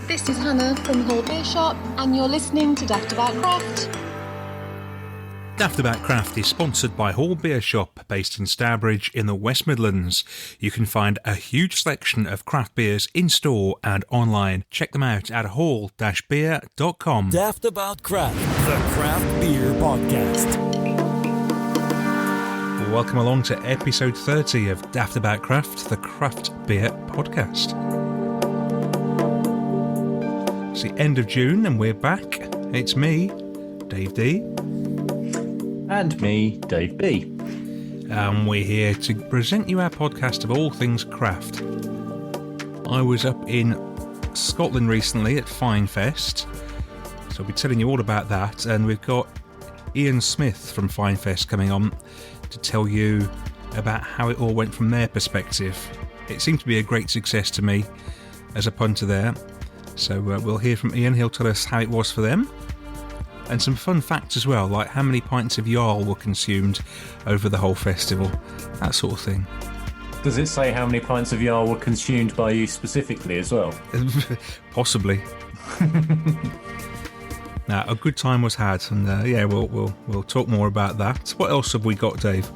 This is Hannah from Hall Beer Shop, and you're listening to Daftaboutcraft. Daftaboutcraft is sponsored by Hall Beer Shop, based in Stourbridge in the West Midlands. You can find a huge selection of craft beers in-store and online. Check them out at hall-beer.com. Daftaboutcraft, the craft beer podcast. Welcome along to episode 30 of Daftaboutcraft, the craft beer podcast. It's the end of June and we're back. It's me, Dave D. And me, Dave B. And we're here to present you our podcast of all things craft. I was up in Scotland recently at Fine Fest, so I'll be telling you all about that. And we've got Ian Smith from Fine Fest coming on to tell you about how it all went from their perspective. It seemed to be a great success to me as a punter there. So we'll hear from Ian. He'll tell us how it was for them. And some fun facts as well, like how many pints of Jarl were consumed over the whole festival. That sort of thing. Does it say how many pints of Jarl were consumed by you specifically as well? Possibly. Now, a good time was had, and we'll talk more about that. What else have we got, Dave?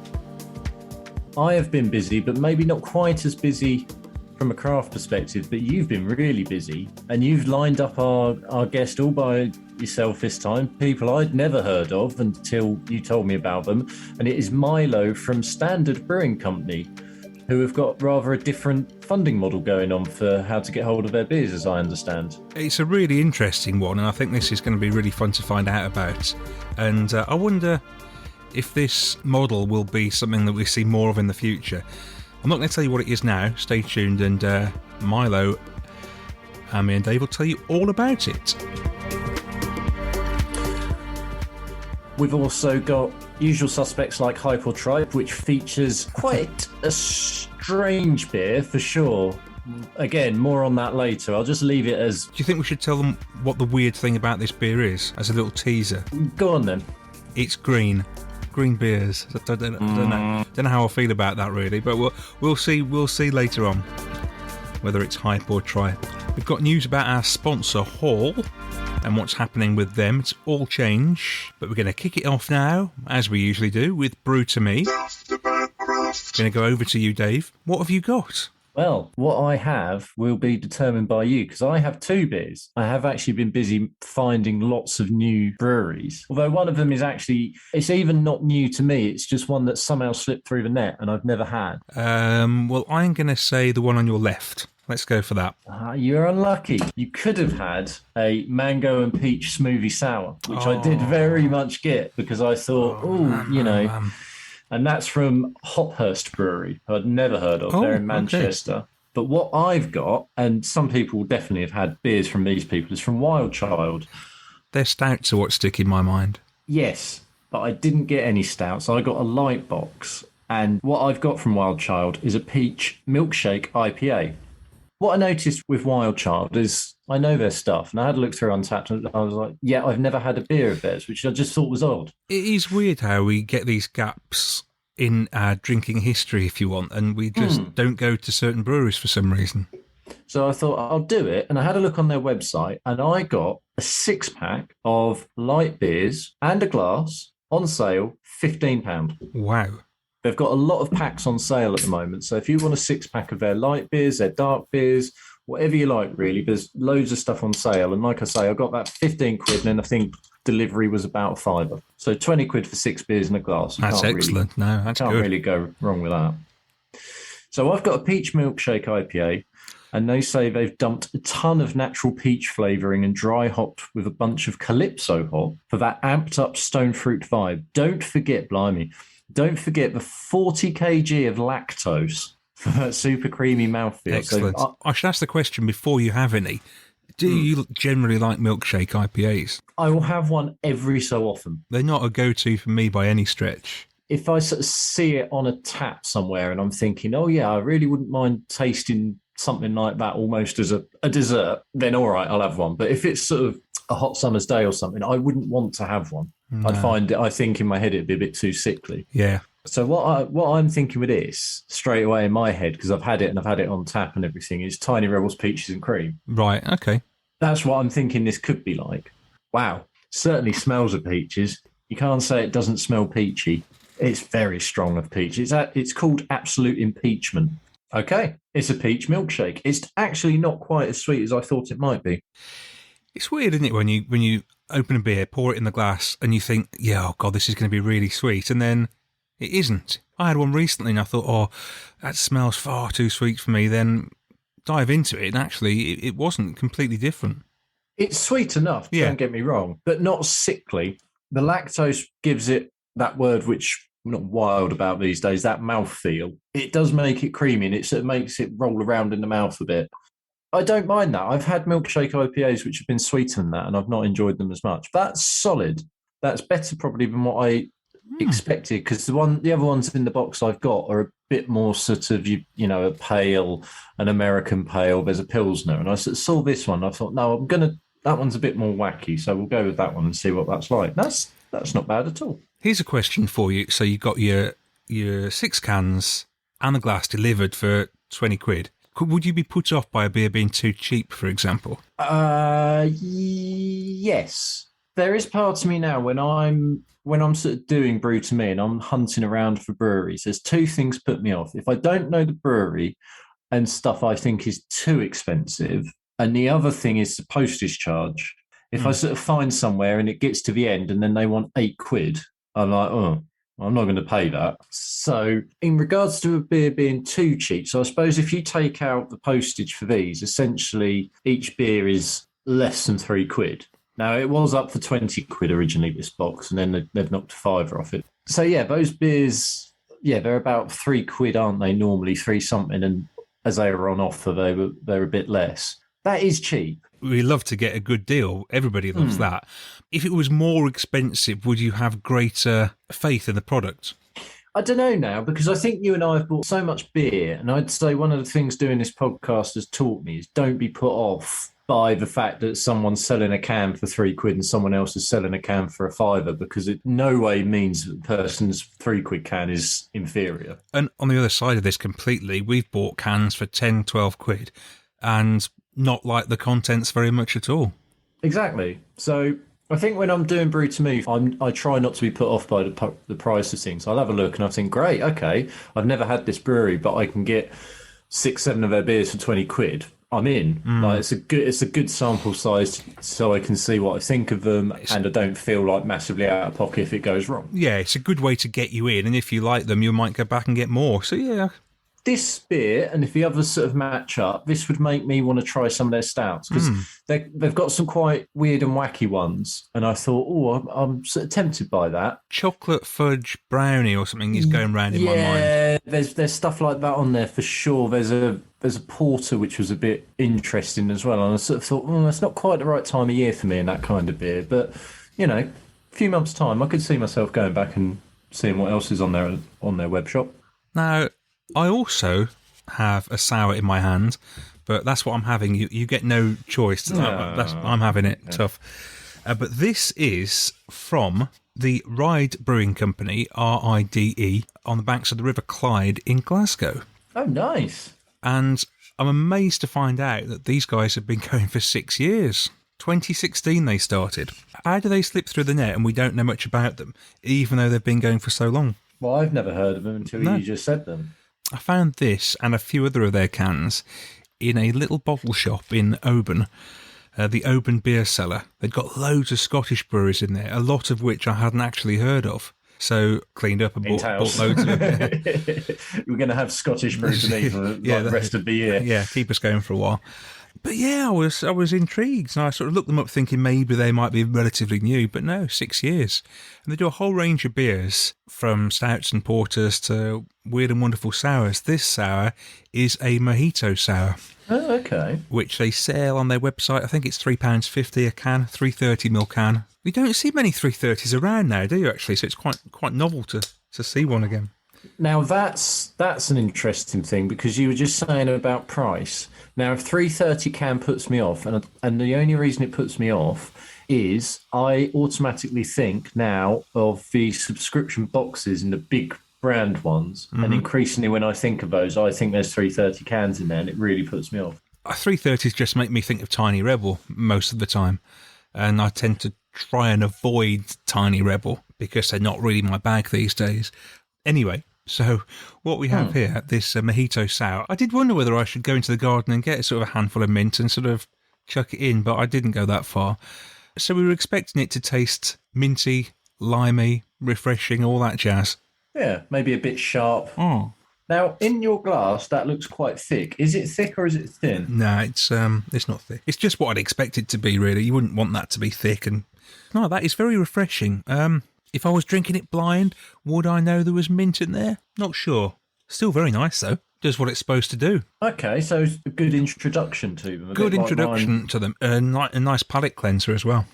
I have been busy, but maybe not quite as busy from a craft perspective, but you've been really busy, and you've lined up our guest all by yourself this time, people I'd never heard of until you told me about them, and it is Milo from Standard Brewing Company, who have got rather a different funding model going on for how to get hold of their beers, as I understand. It's a really interesting one, and I think this is going to be really fun to find out about. And I wonder if this model will be something that we see more of in the future. I'm not going to tell you what it is now. Stay tuned, and Milo, me and Dave will tell you all about it. We've also got usual suspects like Hype or Tripe, which features quite a strange beer for sure. Again, more on that later. I'll just leave it as... Do you think we should tell them what the weird thing about this beer is, as a little teaser? Go on then. It's green. Green beers. I don't know how I feel about that really, but we'll see later on whether it's Hype or Tripe. We've got news about our sponsor Hall and what's happening with them. It's all change, but we're going to kick it off now, as we usually do, with Brew To Me. Going to go over to you, Dave. What have you got? Well, what I have will be determined by you, because I have two beers. I have actually been busy finding lots of new breweries, although one of them is actually, it's even not new to me, it's just one that somehow slipped through the net and I've never had. Well, I'm going to say the one on your left. Let's go for that. You're unlucky. You could have had a mango and peach smoothie sour, which I did very much get, because I thought, and that's from Hophurst Brewery, who I'd never heard of. They're in Manchester. Okay. But what I've got, and some people will definitely have had beers from these people, is from Wild Child. Their stouts are what stick in my mind. Yes, but I didn't get any stouts. I got a light box. And what I've got from Wild Child is a peach milkshake IPA. What I noticed with Wild Child is I know their stuff, and I had a look through Untapped, and I was like, yeah, I've never had a beer of theirs, which I just thought was odd. It is weird how we get these gaps in our drinking history, if you want, and we just don't go to certain breweries for some reason. So I thought I'll do it, and I had a look on their website, and I got a 6-pack of light beers and a glass on sale, £15. Wow. They've got a lot of packs on sale at the moment. So if you want a 6-pack of their light beers, their dark beers, whatever you like, really, there's loads of stuff on sale. And like I say, I got that 15 quid, and then I think delivery was about £5. So 20 quid for 6 beers and a glass. That's excellent. That's good. Can't really go wrong with that. So I've got a peach milkshake IPA, and they say they've dumped a ton of natural peach flavouring and dry hopped with a bunch of Calypso hop for that amped up stone fruit vibe. Don't forget the 40 kg of lactose for that super creamy mouthfeel. Excellent. So I should ask the question before you have any. Do you generally like milkshake IPAs? I will have one every so often. They're not a go-to for me by any stretch. If I sort of see it on a tap somewhere and I'm thinking, oh yeah, I really wouldn't mind tasting something like that almost as a dessert, then all right, I'll have one. But if it's sort of a hot summer's day or something, I wouldn't want to have one. No. I think in my head it'd be a bit too sickly. Yeah. So what I'm thinking with this straight away in my head, because I've had it on tap and everything, is Tiny Rebels Peaches and Cream. Right. Okay. That's what I'm thinking this could be like. Wow. Certainly smells of peaches. You can't say it doesn't smell peachy. It's very strong of peach. It's called Absolute Impeachment. Okay. It's a peach milkshake. It's actually not quite as sweet as I thought it might be. It's weird, isn't it, when you open a beer, pour it in the glass, and you think, yeah, oh God, this is going to be really sweet, and then it isn't. I had one recently, and I thought, oh, that smells far too sweet for me. Then dive into it, and actually, it wasn't completely different. It's sweet enough, don't get me wrong, but not sickly. The lactose gives it that word which I'm not wild about these days, that mouthfeel. It does make it creamy, and it sort of makes it roll around in the mouth a bit. I don't mind that. I've had milkshake IPAs which have been sweeter than that, and I've not enjoyed them as much. That's solid. That's better probably than what I expected, because the other ones in the box I've got are a bit more sort of you know, a pale, an American pale. There's a Pilsner, and I sort of saw this one. I thought, no, that one's a bit more wacky, so we'll go with that one and see what that's like. That's not bad at all. Here's a question for you. So you got your 6 cans and the glass delivered for 20 quid. Would you be put off by a beer being too cheap, for example? Yes. There is part of me now when I'm sort of doing Brew To Me and I'm hunting around for breweries. There's 2 things put me off. If I don't know the brewery and stuff I think is too expensive, and the other thing is the postage charge. If I sort of find somewhere and it gets to the end and then they want 8 quid, I'm like, oh, I'm not going to pay that. So in regards to a beer being too cheap, so I suppose if you take out the postage for these, essentially each beer is less than 3 quid. Now, it was up for 20 quid originally, this box, and then they've knocked a fiver off it. So yeah, those beers, they're about 3 quid, aren't they? Normally 3 something, and as they were on offer, they're a bit less. That is cheap. We love to get a good deal. Everybody loves that. If it was more expensive, would you have greater faith in the product? I don't know now, because I think you and I have bought so much beer, and I'd say one of the things doing this podcast has taught me is don't be put off by the fact that someone's selling a can for 3 quid and someone else is selling a can for a fiver, because it no way means that the person's 3 quid can is inferior. And on the other side of this completely, we've bought cans for 10, 12 quid and not like the contents very much at all. Exactly. So I think when I'm doing Brew To Me, I try not to be put off by the price of things. I'll have a look and I think, great, okay, I've never had this brewery, but I can get 6, 7 of their beers for 20 quid. I'm in. Like, it's a good sample size, so I can see what I think of them, and I don't feel like massively out of pocket if it goes wrong. Yeah, it's a good way to get you in, and if you like them, you might go back and get more. So yeah. This beer, and if the others sort of match up, this would make me want to try some of their stouts, because they've got some quite weird and wacky ones, and I thought, I'm sort of tempted by that. Chocolate fudge brownie or something is going round in my mind. Yeah, there's stuff like that on there for sure. There's a porter which was a bit interesting as well, and I sort of thought, that's not quite the right time of year for me in that kind of beer. But you know, a few months' time, I could see myself going back and seeing what else is on their web shop. Now, I also have a sour in my hand, but that's what I'm having. You get no choice. I'm having it tough. But this is from the Ride Brewing Company, RIDE, on the banks of the River Clyde in Glasgow. Oh, nice. And I'm amazed to find out that these guys have been going for 6 years. 2016 they started. How do they slip through the net and we don't know much about them, even though they've been going for so long? Well, I've never heard of them until you just said them. I found this and a few other of their cans in a little bottle shop in Oban, the Oban Beer Cellar. They've got loads of Scottish breweries in there, a lot of which I hadn't actually heard of. So cleaned up and bought loads of them. We're going to have Scottish Brew To Me for the rest of the year. Yeah, keep us going for a while. But yeah, I was intrigued. And I sort of looked them up thinking maybe they might be relatively new, but no, 6 years. And they do a whole range of beers, from stouts and porters to weird and wonderful sours. This sour is a mojito sour. Oh, okay. Which they sell on their website. I think it's £3.50 a can, 330ml can. We don't see many 330s around now, do you, actually? So it's quite novel to see one again. Now, that's an interesting thing, because you were just saying about price. Now, if 330 can puts me off, and the only reason it puts me off is I automatically think now of the subscription boxes in the big brand ones, and increasingly when I think of those, I think there's 330 cans in there, and it really puts me off. 330s just make me think of Tiny Rebel most of the time, and I tend to try and avoid Tiny Rebel because they're not really my bag these days. Anyway, so what we have here, this mojito sour, I did wonder whether I should go into the garden and get sort of a handful of mint and sort of chuck it in, but I didn't go that far. So we were expecting it to taste minty, limey, refreshing, all that jazz. Yeah, maybe a bit sharp. Oh. Now, in your glass, that looks quite thick. Is it thick or is it thin? No, it's not thick. It's just what I'd expect it to be, really. You wouldn't want that to be thick. And no, that is very refreshing. If I was drinking it blind, would I know there was mint in there? Not sure. Still very nice, though. Does what it's supposed to do. Okay, so it's a good introduction to them. Good introduction to them. A nice palate cleanser as well.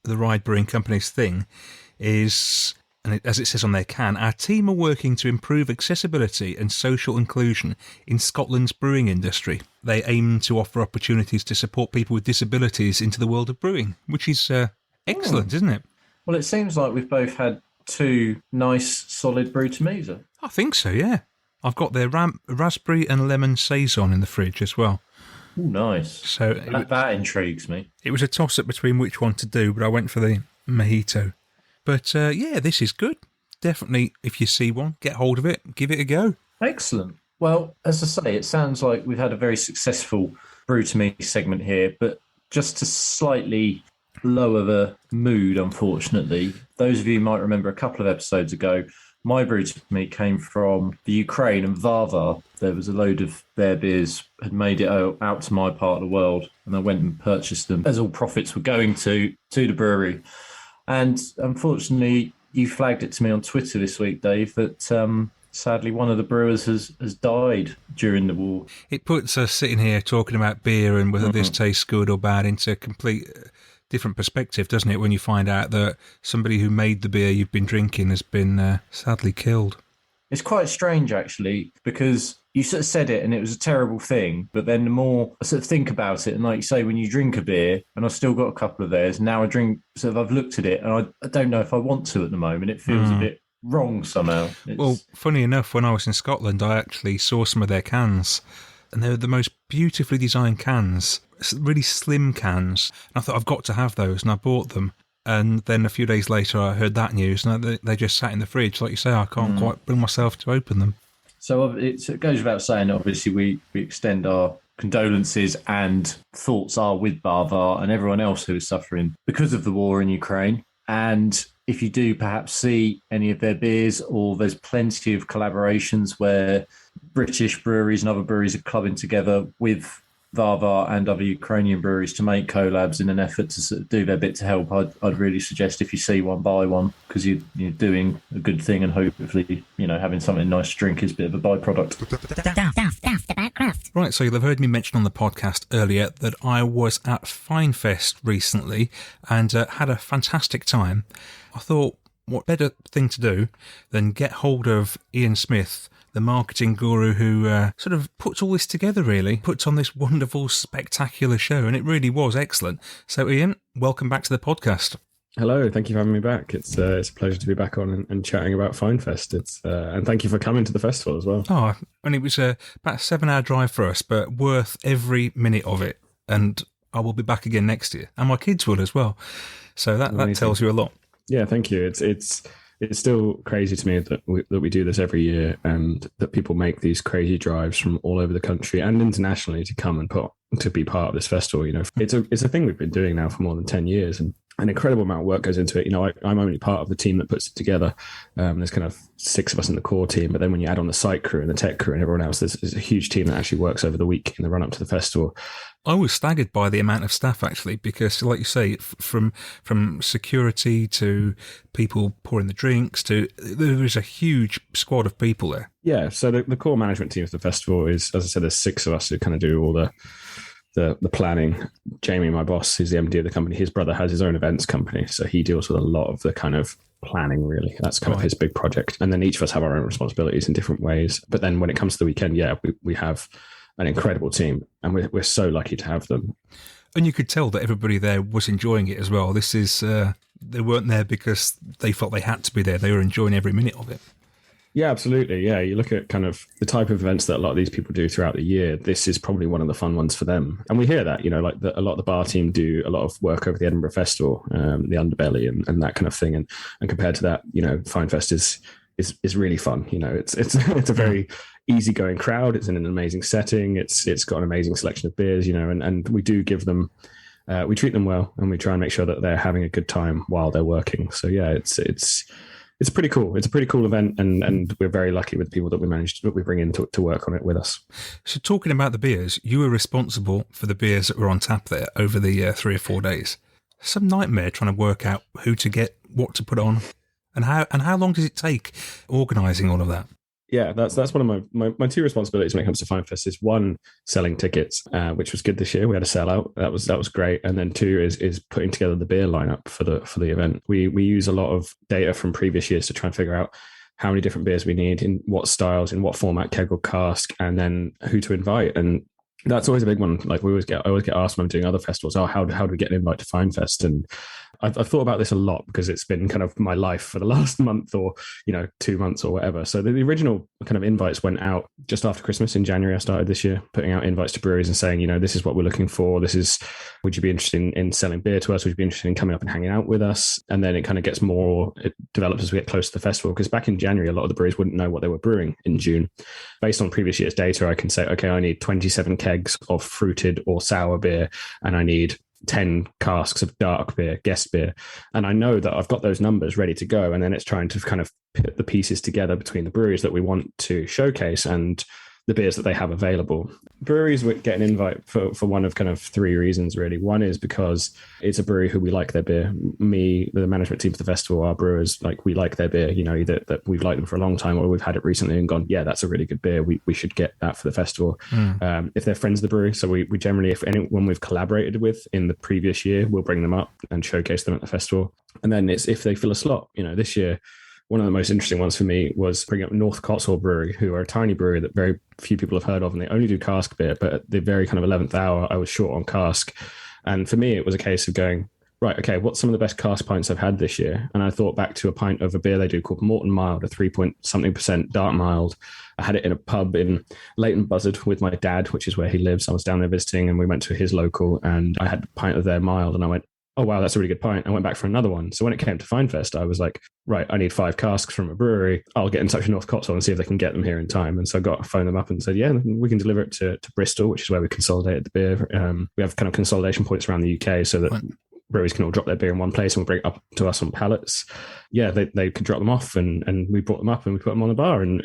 The Ride Brewing Company's thing is, and as it says on their can, our team are working to improve accessibility and social inclusion in Scotland's brewing industry. They aim to offer opportunities to support people with disabilities into the world of brewing, which is excellent, isn't it? Well, it seems like we've both had two nice, solid Brew To Me's. I think so, yeah. I've got their raspberry and lemon saison in the fridge as well. Oh, nice. So that intrigues me. It was a toss-up between which one to do, but I went for the mojito. But yeah, this is good. Definitely, if you see one, get hold of it, give it a go. Excellent. Well, as I say, it sounds like we've had a very successful Brew To Me segment here, but just to slightly lower the mood, unfortunately. Those of you might remember a couple of episodes ago, my Brew To Me came from the Ukraine and Varvar. There was a load of their beers had made it out to my part of the world, and I went and purchased them as all profits were going to the brewery. And unfortunately, you flagged it to me on Twitter this week, Dave, that sadly one of the brewers has died during the war. It puts us sitting here talking about beer and whether this tastes good or bad into a complete different perspective, doesn't it, when you find out that somebody who made the beer you've been drinking has been sadly killed. It's quite strange, actually, because you sort of said it and it was a terrible thing, but then the more I sort of think about it, and like you say, when you drink a beer, and I've still got a couple of theirs, now I drink, sort of I've looked at it, and I don't know if I want to at the moment. It feels a bit wrong somehow. Well, funny enough, when I was in Scotland, I actually saw some of their cans, and they were the most beautifully designed cans, really slim cans. And I thought, I've got to have those, and I bought them. And then a few days later, I heard that news, and they just sat in the fridge. Like you say, I can't quite bring myself to open them. So it goes without saying, obviously, we extend our condolences and thoughts are with Varvar and everyone else who is suffering because of the war in Ukraine. And if you do perhaps see any of their beers, or there's plenty of collaborations where British breweries and other breweries are clubbing together with Varvar and other Ukrainian breweries to make collabs in an effort to sort of do their bit to help, I'd really suggest if you see one, buy one, because you're doing a good thing, and hopefully, having something nice to drink is a bit of a byproduct. Daftaboutcraft. Right, so you'll have heard me mention on the podcast earlier that I was at Finefest recently and had a fantastic time. I thought, what better thing to do than get hold of Ian Smith, the marketing guru who sort of puts all this together, really, puts on this wonderful, spectacular show, and it really was excellent. So, Ian, welcome back to the podcast. Hello, thank you for having me back. It's a pleasure to be back on and chatting about Finefest. And thank you for coming to the festival as well. Oh, and it was about a 7-hour drive for us, but worth every minute of it. And I will be back again next year, and my kids will as well. So that tells you a lot. Yeah, thank you. It's still crazy to me that we do this every year, and that people make these crazy drives from all over the country and internationally to come and to be part of this festival. It's a thing we've been doing now for more than 10 years, and an incredible amount of work goes into it. I'm only part of the team that puts it together. There's kind of 6 of us in the core team, but then when you add on the site crew and the tech crew and everyone else, there's a huge team that actually works over the week in the run up to the festival. I was staggered by the amount of staff, actually, because, like you say, from security to people pouring the drinks to, there is a huge squad of people there. Yeah, so the core management team of the festival is, as I said, there's 6 of us who kind of do all the planning. Jamie, my boss, who's the MD of the company, his brother has his own events company, so he deals with a lot of the kind of planning, really. That's kind of his big project. And then each of us have our own responsibilities in different ways. But then when it comes to the weekend, we have an incredible team, and we're so lucky to have them. And you could tell that everybody there was enjoying it as well. This is they weren't there because they felt they had to be there. They were enjoying every minute of it. Yeah, absolutely. Yeah, you look at kind of the type of events that a lot of these people do throughout the year. This is probably one of the fun ones for them, and we hear that. Like a lot of the bar team do a lot of work over the Edinburgh Festival, the underbelly, and that kind of thing. And compared to that, Fine Fest is really fun. It's a very easygoing crowd. It's in an amazing setting. It's got an amazing selection of beers. And we do give them. We treat them well, and we try and make sure that they're having a good time while they're working. So yeah, it's pretty cool. It's a pretty cool event, and we're very lucky with the people that we bring in to work on it with us. So talking about the beers, you were responsible for the beers that were on tap there over the 3 or 4 days. Some nightmare trying to work out who to get, what to put on, and how long does it take organising all of that? Yeah, that's one of my two responsibilities when it comes to Fine Fest is one, selling tickets, which was good this year. We had a sellout. That was great. And then two is putting together the beer lineup for the event. We use a lot of data from previous years to try and figure out how many different beers we need, in what styles, in what format, keg or cask, and then who to invite. And that's always a big one. Like I always get asked when I'm doing other festivals, how do we get an invite to Fine Fest? And I've thought about this a lot because it's been kind of my life for the last month or 2 months or whatever. So the original kind of invites went out just after Christmas in January. I started this year putting out invites to breweries and saying, this is what we're looking for. Would you be interested in selling beer to us? Would you be interested in coming up and hanging out with us? And then it kind of gets it develops as we get close to the festival. Because back in January, a lot of the breweries wouldn't know what they were brewing in June. Based on previous year's data, I can say, okay, I need 27 kegs of fruited or sour beer, and I need 10 casks of dark beer, guest beer. And I know that I've got those numbers ready to go. And then it's trying to kind of put the pieces together between the breweries that we want to showcase and the beers that they have available. Breweries would get an invite for one of kind of three reasons, really. One is because it's a brewery who we like their beer. Me, the management team for the festival, our brewers, we like their beer, either that we've liked them for a long time or we've had it recently and gone, yeah, that's a really good beer. We should get that for the festival. If they're friends of the brewery. So we generally, if anyone we've collaborated with in the previous year, we'll bring them up and showcase them at the festival. And then it's if they fill a slot. This year, one of the most interesting ones for me was bringing up North Cotswold Brewery, who are a tiny brewery that very few people have heard of, and they only do cask beer. But at the very kind of 11th hour, I was short on cask. And for me, it was a case of going, right, okay, what's some of the best cask pints I've had this year? And I thought back to a pint of a beer they do called Morton Mild, a 3-point-something% dark mild. I had it in a pub in Leighton Buzzard with my dad, which is where he lives. I was down there visiting, and we went to his local, and I had a pint of their mild, and I went, oh, wow, that's a really good pint. I went back for another one. So when it came to Fine Fest, I was like, right, I need 5 casks from a brewery. I'll get in touch with North Cotswold and see if they can get them here in time. And so I phoned them up and said, yeah, we can deliver it to Bristol, which is where we consolidated the beer. We have kind of consolidation points around the UK so that breweries can all drop their beer in one place and we'll bring it up to us on pallets. Yeah, they could drop them off and we brought them up and we put them on the bar. And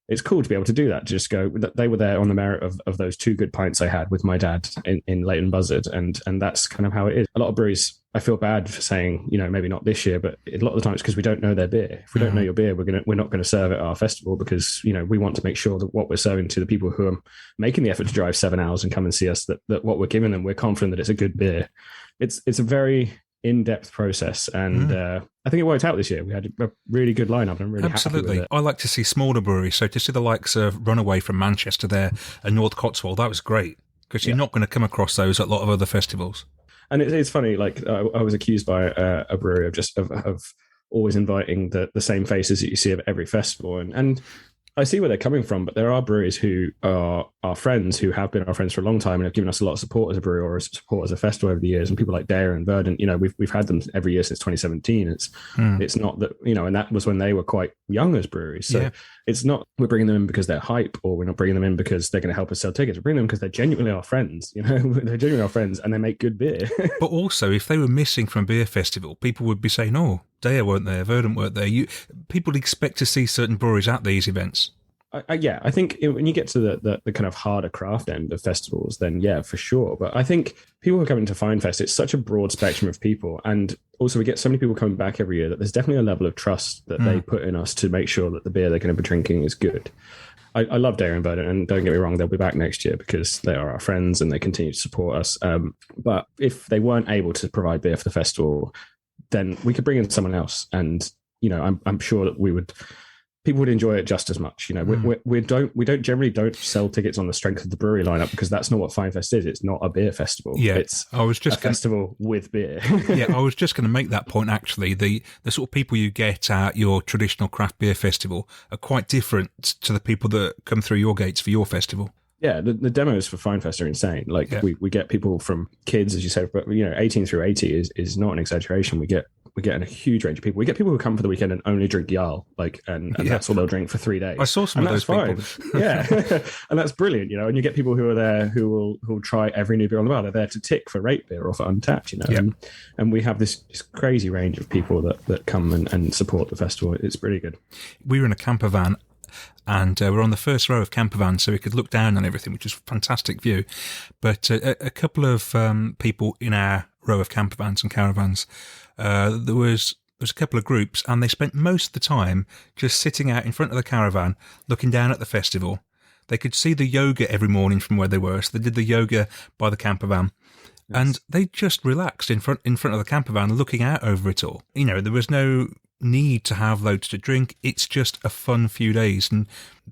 it's cool to be able to do that. To just go, they were there on the merit of those 2 good pints I had with my dad in Leighton Buzzard. And that's kind of how it is. A lot of breweries, I feel bad for saying, maybe not this year, but a lot of the time it's because we don't know their beer. If we don't know your beer, we're not going to serve it at our festival because, we want to make sure that what we're serving to the people who are making the effort to drive 7 hours and come and see us, that what we're giving them, we're confident that it's a good beer. It's a very in-depth process, and I think it worked out this year. We had a really good lineup, and I'm really happy with it. I like to see smaller breweries, so to see the likes of Runaway from Manchester there and North Cotswold, that was great, because you're not going to come across those at a lot of other festivals. And it's funny, I was accused by a brewery of always inviting the same faces that you see at every festival, and I see where they're coming from, but there are breweries who are our friends, who have been our friends for a long time and have given us a lot of support as a brewery or support as a festival over the years. And people like Dare and Verdant, we've had them every year since 2017. It's not that, and that was when they were quite young as breweries. So it's not we're bringing them in because they're hype, or we're not bringing them in because they're going to help us sell tickets. We're bringing them because they're genuinely our friends. They're genuinely our friends and they make good beer. But also, if they were missing from a beer festival, people would be saying, oh, Dare weren't there, Verdant weren't there. People expect to see certain breweries at these events. I think when you get to the kind of harder craft end of festivals, then yeah, for sure. But I think people who are coming to Fine Fest, it's such a broad spectrum of people. And also we get so many people coming back every year that there's definitely a level of trust that they put in us to make sure that the beer they're going to be drinking is good. I love Dare and Verdant, and don't get me wrong, they'll be back next year because they are our friends and they continue to support us. But if they weren't able to provide beer for the festival, then we could bring in someone else. And, I'm sure that we would people would enjoy it just as much. We don't generally sell tickets on the strength of the brewery lineup, because that's not what Finefest is. It's not a beer festival. Yeah, it's a festival with beer. Yeah, I was just going to make that point, actually. The sort of people you get at your traditional craft beer festival are quite different to the people that come through your gates for your festival. Yeah, the demos for Finefest are insane. Like, we get people from kids, as you said, but 18 through 80 is not an exaggeration. We get a huge range of people. We get people who come for the weekend and only drink Jarl, and that's all they'll drink for 3 days. I saw some of those people. Yeah, and that's brilliant, And you get people who are there who'll try every new beer on the bar. They're there to tick for rate beer or for Untapped, And we have this crazy range of people that come and support the festival. It's pretty good. We were in a camper van, and we're on the first row of camper vans, so we could look down on everything, which is a fantastic view. But a couple of people in our row of camper vans and caravans, there was a couple of groups, and they spent most of the time just sitting out in front of the caravan, looking down at the festival. They could see the yoga every morning from where they were, so they did the yoga by the camper van. Yes. And they just relaxed in front of the camper van, looking out over it all. There was no need to have loads to drink. It's just a fun few days, and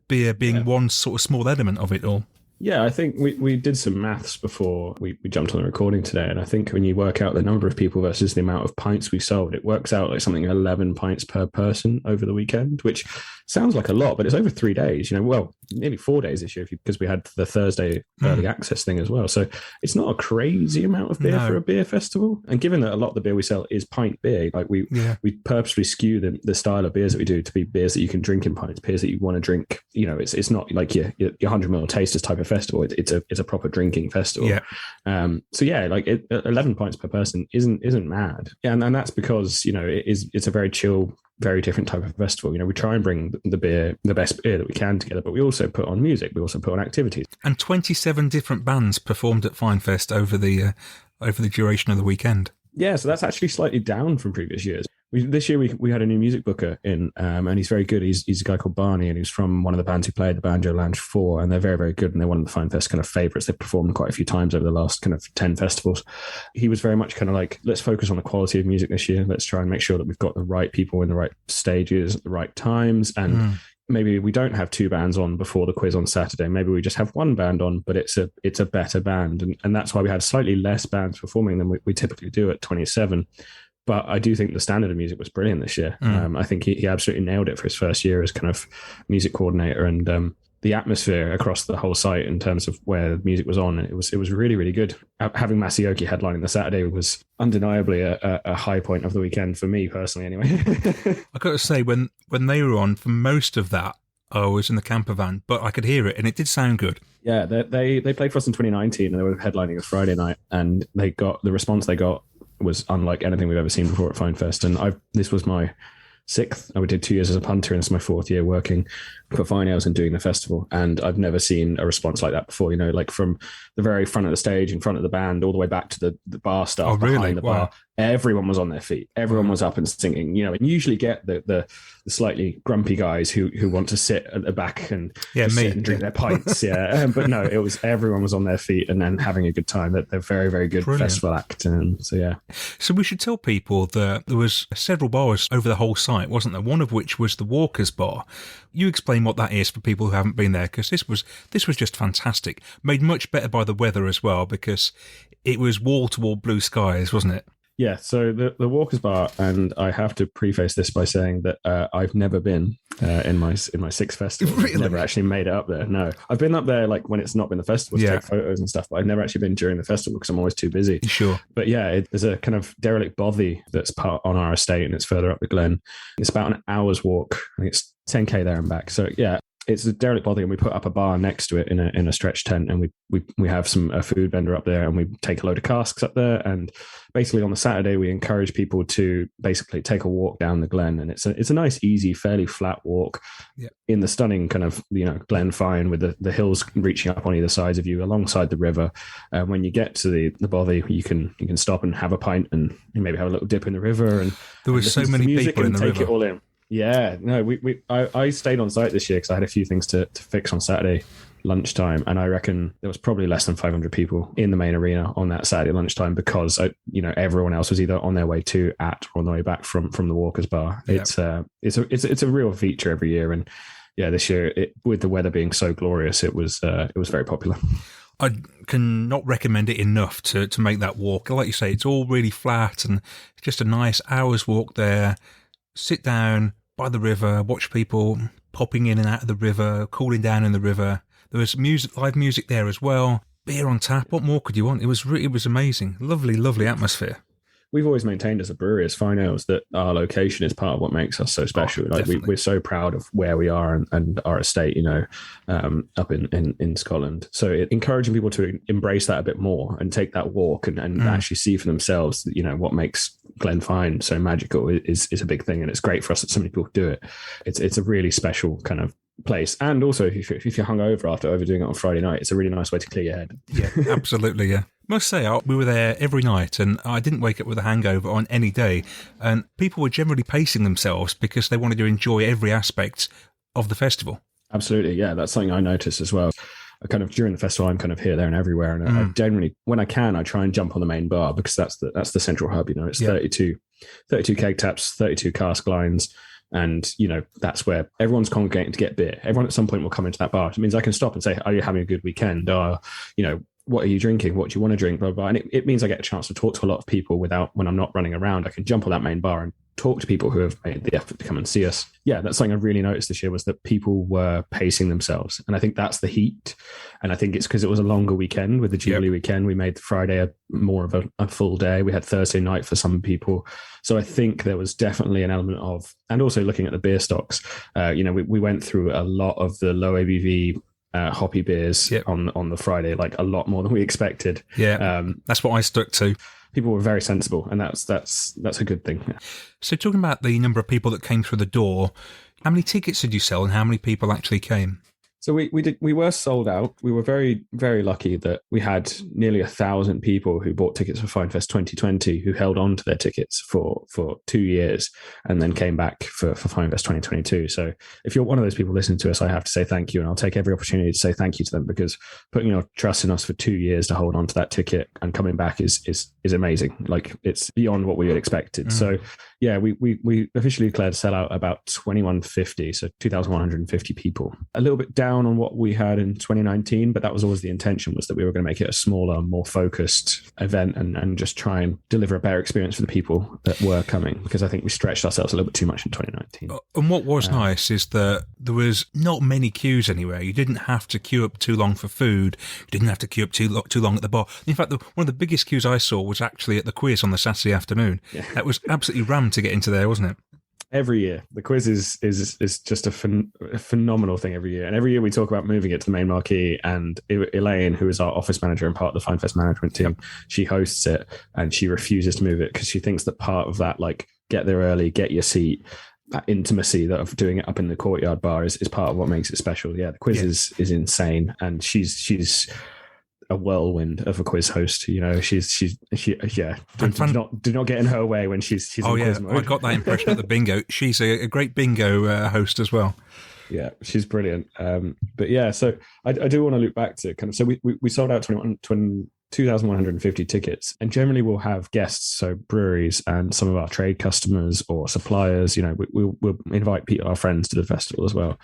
beer being one sort of small element of it all. Yeah, I think we did some maths before we jumped on the recording today, and I think when you work out the number of people versus the amount of pints we sold, it works out like something 11 pints per person over the weekend, which sounds like a lot, but it's over 3 days, nearly 4 days this year, because we had the Thursday early access thing as well. So it's not a crazy amount of beer for a beer festival. And given that a lot of the beer we sell is pint beer, like we purposely skew the style of beers that we do to be beers that you can drink in pints, beers that you want to drink. It's not like your 100ml tasters type of festival. It's a proper drinking festival. Yeah. 11 pints per person isn't mad. Yeah, and that's because it's a very chill, very different type of festival. We try and bring the best beer that we can together, but we also put on music. We also put on activities. And 27 different bands performed at Finefest over the duration of the weekend. Yeah, so that's actually slightly down from previous years. This year we had a new music booker in, and he's very good. He's a guy called Barney, and he's from one of the bands who played the Banjo Lounge 4, and they're very, very good, and they're one of the Finefest kind of favourites. They've performed quite a few times over the last kind of 10 festivals. He was very much kind of like, let's focus on the quality of music this year. Let's try and make sure that we've got the right people in the right stages at the right times, and maybe we don't have two bands on before the quiz on Saturday. Maybe we just have one band on, but it's a better band. And that's why we had slightly less bands performing than we typically do at 27. But I do think the standard of music was brilliant this year. I think he absolutely nailed it for his first year as kind of music coordinator, and the atmosphere across the whole site in terms of where the music was on, it was really, really good. Having Masayoki headlining the Saturday was undeniably a high point of the weekend for me personally anyway. I got to say, when they were on, for most of that, I was in the camper van, but I could hear it and it did sound good. Yeah, they played for us in 2019 and they were headlining a Friday night, and the response they got was unlike anything we've ever seen before at Finefest. And this was my 6th. I did 2 years as a punter, and it's my 4th year working for Fine Ales and doing the festival. And I've never seen a response like that before, like from the very front of the stage, in front of the band, all the way back to the bar staff behind the bar. Everyone was on their feet. Everyone was up and singing, and you usually get the slightly grumpy guys who want to sit at the back and sit and drink their pints. But no, everyone was on their feet and then having a good time. They're very, very good festival act. So we should tell people that there was several bars over the whole site, wasn't there? One of which was the Walker's Bar. You explain what that is for people who haven't been there, because this was just fantastic. Made much better by the weather as well, because it was wall-to-wall blue skies, wasn't it? Yeah, so the Walker's Bar, and I have to preface this by saying that I've never been in my 6th festival. Really? I've never actually made it up there. No, I've been up there like when it's not been the festival to take photos and stuff, but I've never actually been during the festival because I'm always too busy. Sure. But yeah, there's a kind of derelict bothy that's part on our estate, and it's further up the glen. It's about an hour's walk. I think it's 10k there and back. So yeah, it's a derelict bothy, and we put up a bar next to it in a stretch tent, and we have a food vendor up there, and we take a load of casks up there. And basically on the Saturday we encourage people to basically take a walk down the glen, and it's a nice, easy, fairly flat walk in the stunning kind of Glen Fyne with the hills reaching up on either sides of you alongside the river. When you get to the bothy, you can stop and have a pint and maybe have a little dip in the river. And there was so many people in the take river. It all in. Yeah, no, I stayed on site this year because I had a few things to fix on Saturday. lunchtime, and I reckon there was probably less than 500 people in the main arena on that Saturday lunchtime because everyone else was either on their way to, at, or on their way back from the Walker's Bar. Yep. It's a real feature every year, and yeah, this year with the weather being so glorious, it was very popular. I cannot recommend it enough to make that walk. Like you say, it's all really flat and just a nice hour's walk there. Sit down by the river, watch people popping in and out of the river, cooling down in the river. There was live music there as well. Beer on tap. What more could you want? It was amazing. Lovely, lovely atmosphere. We've always maintained as a brewery, as Fine Ales, that our location is part of what makes us so special. We're so proud of where we are and our estate, up in Scotland. So encouraging people to embrace that a bit more and take that walk and actually see for themselves, what makes Glenfine so magical is a big thing. And it's great for us that so many people do it. It's a really special kind of place. And also, if you're hungover after overdoing it on Friday night, it's a really nice way to clear your head. Yeah, absolutely, yeah. Must say, we were there every night and I didn't wake up with a hangover on any day. And people were generally pacing themselves because they wanted to enjoy every aspect of the festival. Absolutely, yeah. That's something I noticed as well. During the festival, I'm kind of here, there and everywhere. And I generally, when I can, I try and jump on the main bar because that's the central hub. It's 32 keg taps, 32 cask lines. And, that's where everyone's congregating to get beer. Everyone at some point will come into that bar. It means I can stop and say, are you having a good weekend? What are you drinking? What do you want to drink? Blah, blah, blah. And it means I get a chance to talk to a lot of people when I'm not running around. I can jump on that main bar and talk to people who have made the effort to come and see us. Yeah, that's something I really noticed this year was that people were pacing themselves. And I think that's the heat. And I think it's because it was a longer weekend with the Jubilee weekend. We made Friday more of a full day. We had Thursday night for some people. So I think there was definitely an element of, and also looking at the beer stocks, we went through a lot of the low ABV hoppy beers on the Friday, like a lot more than we expected. Yeah, that's what I stuck to. People were very sensible, and that's a good thing. Yeah. So talking about the number of people that came through the door, how many tickets did you sell and how many people actually came? So we were sold out. We were very, very lucky that we had nearly 1,000 people who bought tickets for FineFest 2020 who held on to their tickets for 2 years and then came back for FineFest 2022. So if you're one of those people listening to us, I have to say thank you, and I'll take every opportunity to say thank you to them because putting your trust in us for 2 years to hold on to that ticket and coming back is amazing. Like it's beyond what we had expected. So yeah, we officially declared a sellout about 2,150, so 2,150 people. A little bit down on what we had in 2019, but that was always the intention, was that we were going to make it a smaller, more focused event and just try and deliver a better experience for the people that were coming, because I think we stretched ourselves a little bit too much in 2019. And what was nice is that there was not many queues anywhere. You didn't have to queue up too long for food. You didn't have to queue up too long at the bar. In fact, one of the biggest queues I saw was actually at the quiz on the Saturday afternoon. Yeah. That was absolutely rammed to get into there, wasn't it? Every year, the quiz is just a phenomenal thing every year. And every year we talk about moving it to the main marquee, and Elaine, who is our office manager and part of the FineFest management team, she hosts it and she refuses to move it because she thinks that part of that, like, get there early, get your seat, that intimacy that of doing it up in the courtyard bar is part of what makes it special. Yeah, the quiz is insane, and she's a whirlwind of a quiz host. Do not get in her way when she's in quiz mode. I got that impression at the bingo. She's a great bingo host as well. Yeah, she's brilliant. But yeah, so I do want to loop back to kind of, so we sold out 2,150 tickets, and generally we'll have guests, so breweries and some of our trade customers or suppliers. We'll invite our friends to the festival as well.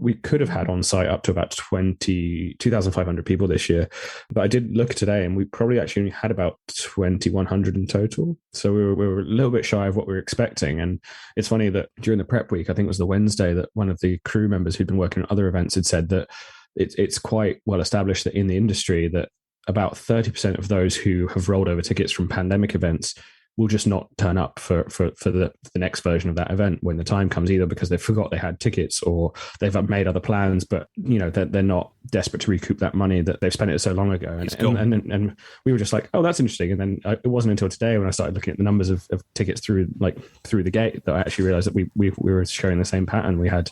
We could have had on site up to about 2,500 people this year, but I did look today and we probably actually only had about 2,100 in total. So we were a little bit shy of what we were expecting. And it's funny that during the prep week, I think it was the Wednesday, that one of the crew members who'd been working on other events had said that it's quite well established that in the industry that about 30% of those who have rolled over tickets from pandemic events will just not turn up for the next version of that event when the time comes, either because they forgot they had tickets or they've made other plans, but they're not desperate to recoup that money that they've spent it so long ago. And we were just like, oh, that's interesting. And then it wasn't until today when I started looking at the numbers of tickets through the gate that I actually realized that we were showing the same pattern. We had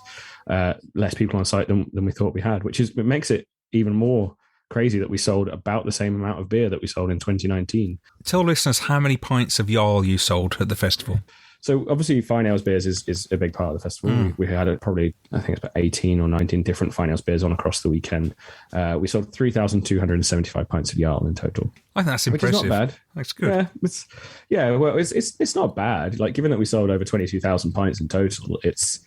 less people on site than we thought we had, it makes it even more crazy that we sold about the same amount of beer that we sold in 2019. Tell listeners how many pints of Jarl you sold at the festival. So obviously Fine Ales beers is a big part of the festival. We had probably, I think it's about 18 or 19 different Fine Ales beers on across the weekend. We sold 3,275 pints of Jarl in total. I think that's impressive. Which is not bad. That's good. It's not bad. Like, given that we sold over 22,000 pints in total, it's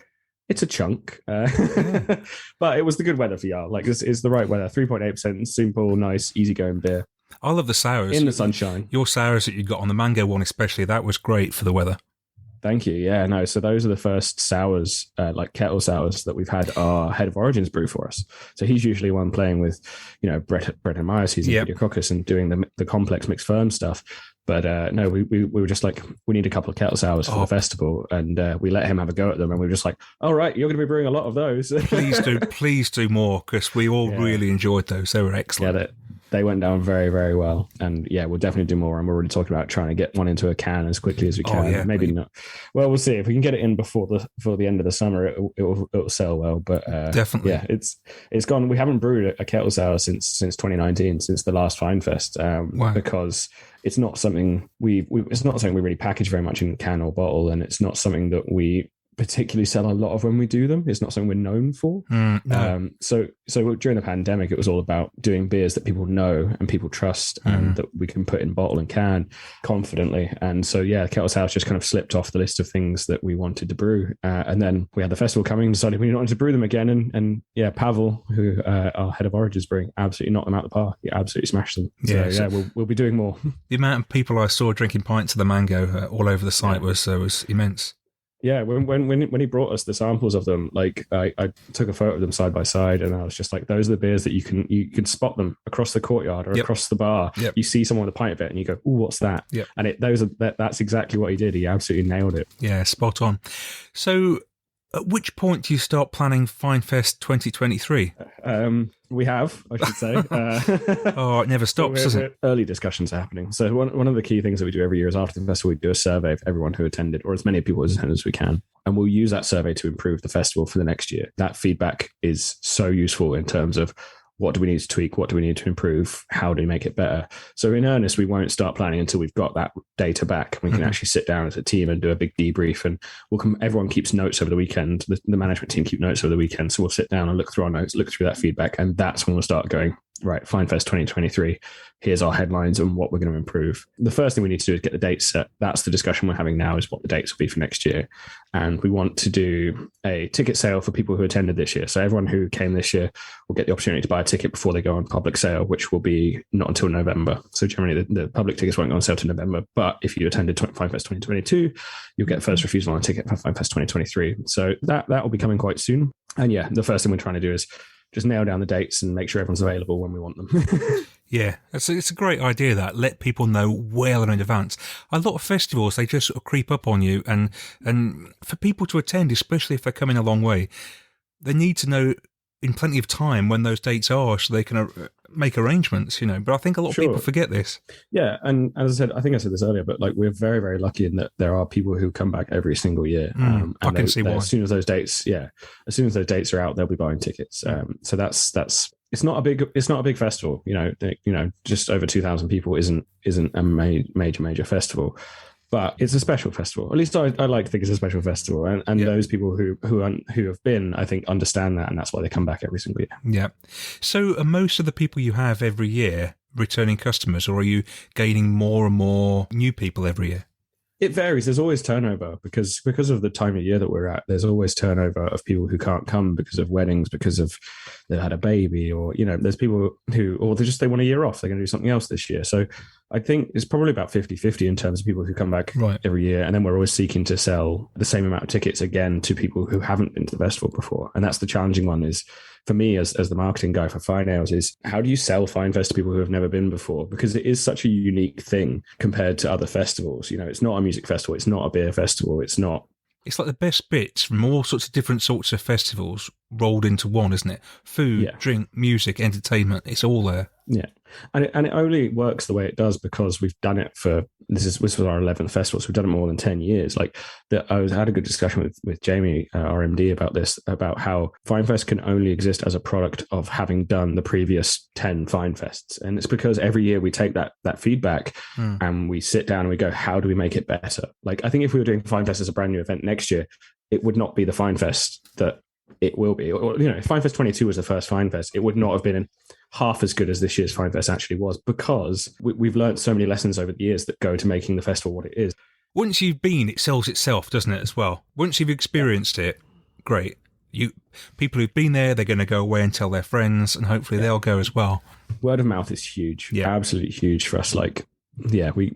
a chunk. But it was the good weather for Jarl. Like, it's the right weather. 3.8%, simple, nice, easygoing beer. I love the sours. In the sunshine. Your sours that you got on the mango one especially, that was great for the weather. Thank you. Yeah, no. So those are the first sours, like kettle sours, that we've had our head of origins brew for us. So he's usually one playing with, Brett and Myers, who's in Videococus, and doing the complex mixed firm stuff. But no, we were just like, we need a couple of kettle sours for the festival, and we let him have a go at them, and we were just like, all right, you're going to be brewing a lot of those. please do more, because we all really enjoyed those. They were excellent. Yeah, they went down very, very well. And yeah, we'll definitely do more. And we're already talking about trying to get one into a can as quickly as we can. Maybe not. Well, we'll see. If we can get it in before the end of the summer, it'll sell well. But definitely, yeah, it's gone. We haven't brewed a kettle sour since 2019, since the last Fine Fest, because it's not something we really package very much in can or bottle, and it's not something that we particularly sell a lot of when we do them. It's not something we're known for. No. So during the pandemic, it was all about doing beers that people know and people trust, and that we can put in bottle and can confidently. And so Kettle Sour's just kind of slipped off the list of things that we wanted to brew. And then we had the festival coming and decided we wanted to brew them again. And Pavel, who our head of origins brewing, absolutely knocked them out of the park. He absolutely smashed them. We'll be doing more. The amount of people I saw drinking pints of the mango all over the site was immense. Yeah, when he brought us the samples of them, like I took a photo of them side by side, and I was just like, those are the beers that you can spot them across the courtyard or across the bar. Yep. You see someone with a pint of it, and you go, "Ooh, what's that?" Yep. And that's exactly what he did. He absolutely nailed it. Yeah, spot on. So, at which point do you start planning FineFest 2023? We have, I should say. It never stops, does it? Early discussions are happening. So one of the key things that we do every year is after the festival, we do a survey of everyone who attended, or as many people as attended as we can. And we'll use that survey to improve the festival for the next year. That feedback is so useful in terms of what do we need to tweak? What do we need to improve? How do we make it better? So in earnest, we won't start planning until we've got that data back. We can actually sit down as a team and do a big debrief, and everyone keeps notes over the weekend. The management team keep notes over the weekend. So we'll sit down and look through our notes, look through that feedback. And that's when we'll start going, right, FineFest 2023, here's our headlines and what we're going to improve. The first thing we need to do is get the dates set. That's the discussion we're having now, is what the dates will be for next year. And we want to do a ticket sale for people who attended this year. So everyone who came this year will get the opportunity to buy a ticket before they go on public sale, which will be not until November. So generally the public tickets won't go on sale to November. But if you attended FineFest 2022, you'll get first refusal on a ticket for FineFest 2023. So that will be coming quite soon. And the first thing we're trying to do is just nail down the dates and make sure everyone's available when we want them. Yeah, it's a great idea, that. Let people know well in advance. A lot of festivals, they just sort of creep up on you. And for people to attend, especially if they're coming a long way, they need to know in plenty of time when those dates are, so they can make arrangements, But I think a lot of people forget this. Yeah, and as I said, I think I said this earlier, but like, we're very, very lucky in that there are people who come back every single year. And I can see why. As soon as those dates are out, they'll be buying tickets. So that's it's not a big festival. Just over 2,000 people isn't a major festival. But it's a special festival. At least I like to think it's a special festival. And those people who have been, I think, understand that, and that's why they come back every single year. Yeah. So are most of the people you have every year returning customers, or are you gaining more and more new people every year? It varies. There's always turnover because of the time of year that we're at. There's always turnover of people who can't come because of weddings, because of they've had a baby, or there's people who, or they want a year off. They're going to do something else this year. So I think it's probably about 50-50 in terms of people who come back every year. And then we're always seeking to sell the same amount of tickets again to people who haven't been to the festival before. And that's the challenging one, is for me as the marketing guy for Fine Ales, is how do you sell FineFest to people who have never been before? Because it is such a unique thing compared to other festivals. It's not a music festival. It's not a beer festival. It's like the best bits from all sorts of different sorts of festivals rolled into one, isn't it? Food, drink, music, entertainment. It's all there. Yeah. And it only works the way it does because we've done it for this was our 11th festival, so we've done it more than 10 years. Like I had a good discussion with Jamie, our MD, about this, about how Finefest can only exist as a product of having done the previous 10 Finefests. And it's because every year we take that feedback and we sit down and we go, how do we make it better? Like, I think if we were doing Finefest as a brand new event next year, it would not be the Finefest that it will be. Or, if Finefest 22 was the first Finefest, it would not have been half as good as this year's Finefest actually was, because we've learned so many lessons over the years that go to making the festival what it is. Once you've been, it sells itself, doesn't it, as well? Once you've experienced it, great. People who've been there, they're going to go away and tell their friends, and hopefully they'll go as well. Word of mouth is huge. Yeah. Absolutely huge for us. Like, yeah, we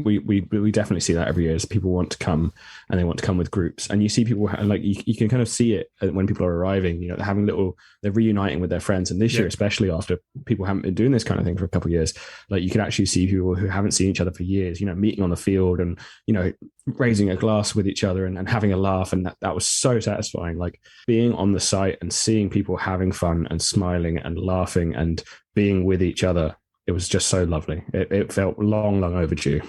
definitely see that every year as people want to come, and they want to come with groups. And you see people like you can kind of see it when people are arriving. They're reuniting with their friends. And this year, especially after people haven't been doing this kind of thing for a couple of years, like you can actually see people who haven't seen each other for years, meeting on the field and raising a glass with each other and having a laugh. And that was so satisfying. Like being on the site and seeing people having fun and smiling and laughing and being with each other. It was just so lovely. It felt long overdue.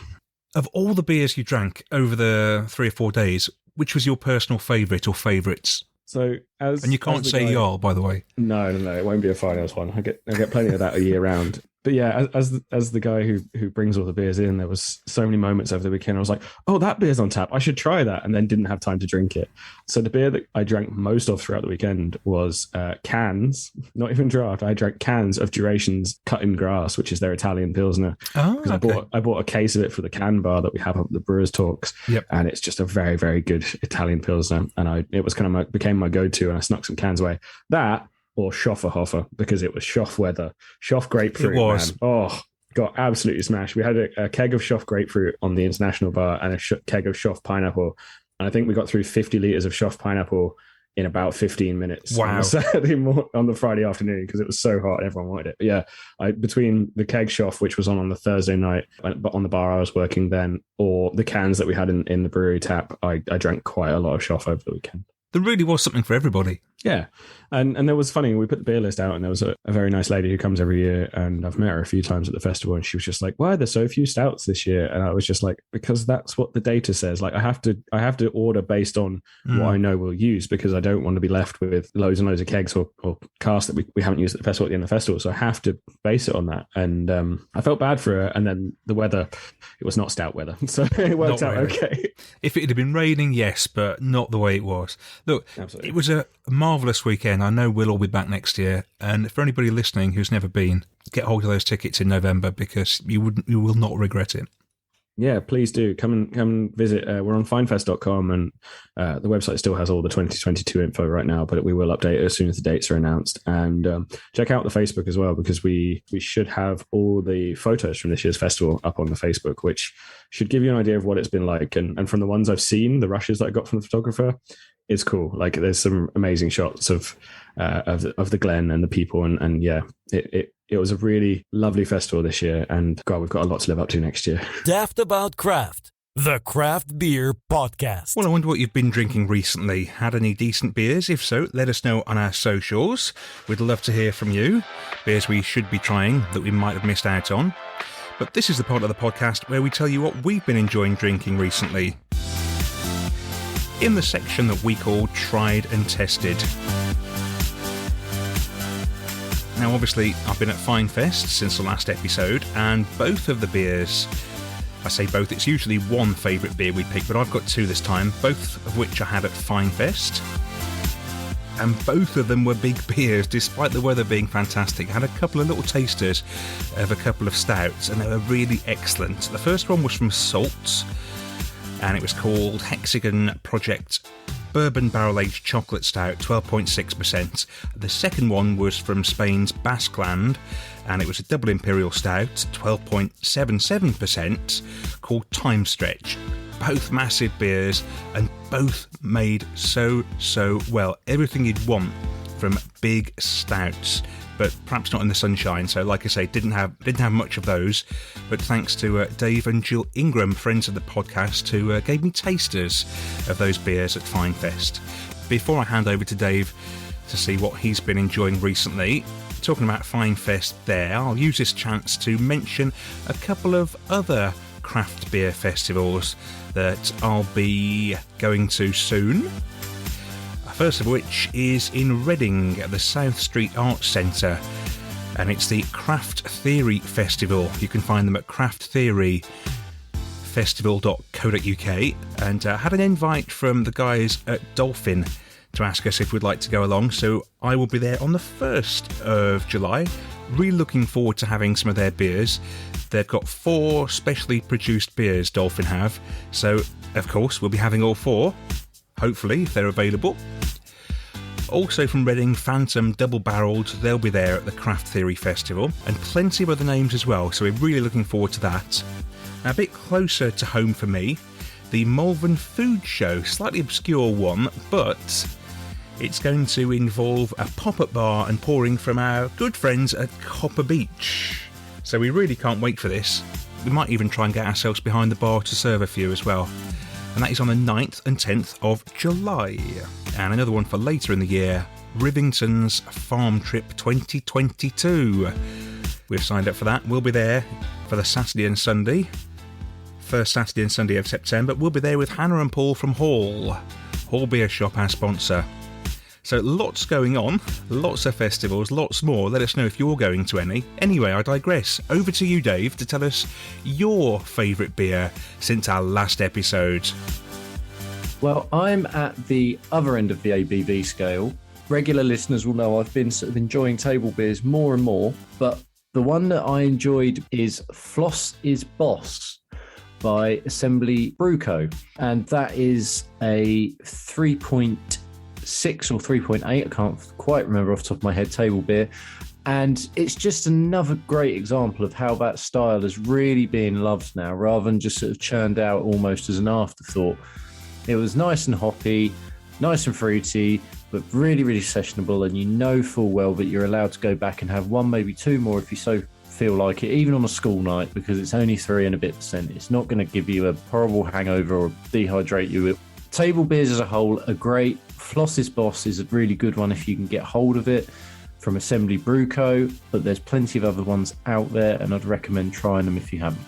Of all the beers you drank over the 3 or 4 days, which was your personal favourite or favourites? So and you can't say Jarl, by the way. No, it won't be a finals one. I get plenty of that a year round. But yeah, as the guy who brings all the beers in, there was so many moments over the weekend. I was like, oh, that beer's on tap. I should try that, and then didn't have time to drink it. So the beer that I drank most of throughout the weekend was cans, not even draft. I drank cans of Duration's Cut in Grass, which is their Italian Pilsner. Oh, okay. I bought a case of it for the can bar that we have up at the Brewers Talks. Yep. And it's just a very, very good Italian Pilsner. And it was kind of became my go-to, and I snuck some cans away. That or Schofferhofer, because it was Schoff weather. Schoff grapefruit. It was. Man. Oh, got absolutely smashed. We had a keg of Schoff grapefruit on the international bar and a keg of Schoff pineapple. And I think we got through 50 litres of Schoff pineapple in about 15 minutes. Wow. On the Friday afternoon, because it was so hot and everyone wanted it. But yeah, between the keg Schoff, which was on the Thursday night, but on the bar I was working then, or the cans that we had in the brewery tap, I drank quite a lot of Schoff over the weekend. There really was something for everybody. Yeah. And there was funny, we put the beer list out, and there was a very nice lady who comes every year, and I've met her a few times at the festival, and she was just like, why are there so few stouts this year? And I was just like, because that's what the data says. Like I have to order based on what I know we'll use, because I don't want to be left with loads and loads of kegs or casks that we haven't used at the festival at the end of the festival. So I have to base it on that. And I felt bad for her. And then the weather, it was not stout weather. So it worked out okay. If it had been raining, yes, but not the way it was. Look, Absolutely. It was a marvellous weekend. I know we'll all be back next year. And for anybody listening who's never been, get hold of those tickets in November, because you will not regret it. Yeah, please do come and visit. We're on finefest.com, and the website still has all the 2022 info right now, but we will update it as soon as the dates are announced. And check out the Facebook as well, because we should have all the photos from this year's festival up on the Facebook, which should give you an idea of what it's been like. And from the ones I've seen, the rushes that I got from the photographer, it's cool. Like there's some amazing shots of the Glen and the people, and yeah, it was a really lovely festival this year, and God, we've got a lot to live up to next year. Daftaboutcraft, the craft beer podcast. Well, I wonder what you've been drinking recently. Had any decent beers? If so, let us know on our socials. We'd love to hear from you. Beers we should be trying that we might have missed out on. But this is the part of the podcast where we tell you what we've been enjoying drinking recently, in the section that we call Tried and Tested. Now, obviously, I've been at Finefest since the last episode, and both of the beers, I say both, it's usually one favourite beer we pick, but I've got two this time, both of which I had at Finefest. And both of them were big beers, despite the weather being fantastic. I had a couple of little tasters of a couple of stouts, and they were really excellent. The first one was from Salts, and it was called Hexagon Project Bourbon Barrel Aged Chocolate Stout, 12.6%. The second one was from Spain's Basque Land, and it was a double imperial stout, 12.77%, called Time Stretch. Both massive beers, and both made so well. Everything you'd want from big stouts, but perhaps not in the sunshine. So, like I say, didn't have much of those. But thanks to Dave and Jill Ingram, friends of the podcast, who gave me tasters of those beers at Finefest. Before I hand over to Dave to see what he's been enjoying recently, talking about Fine Fest there, I'll use this chance to mention a couple of other craft beer festivals that I'll be going to soon. First of which is in Reading at the South Street Arts Centre, and it's the Craft Theory Festival. You can find them at crafttheoryfestival.co.uk, and had an invite from the guys at Dolphin to ask us if we'd like to go along, so I will be there on the 1st of July. Really looking forward to having some of their beers. They've got 4 specially produced beers, Dolphin have, so of course we'll be having all 4, hopefully, if they're available. Also from Reading, Phantom Double Barreled, they'll be there at the Craft Theory Festival, and plenty of other names as well, so we're really looking forward to that. Now, a bit closer to home for me, the Malvern Food Show, slightly obscure one, but it's going to involve a pop-up bar and pouring from our good friends at Copper Beach. So we really can't wait for this. We might even try and get ourselves behind the bar to serve a few as well. And that is on the 9th and 10th of July. And another one for later in the year, Rivington's Farm Trip 2022. We've signed up for that. We'll be there for the Saturday and Sunday. First Saturday and Sunday of September. We'll be there with Hannah and Paul from Hall Beer Shop, our sponsor. So lots going on, lots of festivals, lots more. Let us know if you're going to any. Anyway, I digress. Over to you, Dave, to tell us your favourite beer since our last episode. Well, I'm at the other end of the ABV scale. Regular listeners will know I've been sort of enjoying table beers more and more, but the one that I enjoyed is Floss is Boss by Assembly Brew Co. And that is a 3.6 or 3.8, I can't quite remember off the top of my head, table beer. And it's just another great example of how that style is really being loved now, rather than just sort of churned out almost as an afterthought. It was nice and hoppy, nice and fruity, but really, really sessionable. And you know full well that you're allowed to go back and have one, maybe 2 more if you so feel like it, even on a school night, because it's only 3 and a bit percent. It's not going to give you a horrible hangover or dehydrate you. Table beers as a whole are great. Floss's Boss is a really good one if you can get hold of it from Assembly Brew Co. But there's plenty of other ones out there, and I'd recommend trying them if you haven't.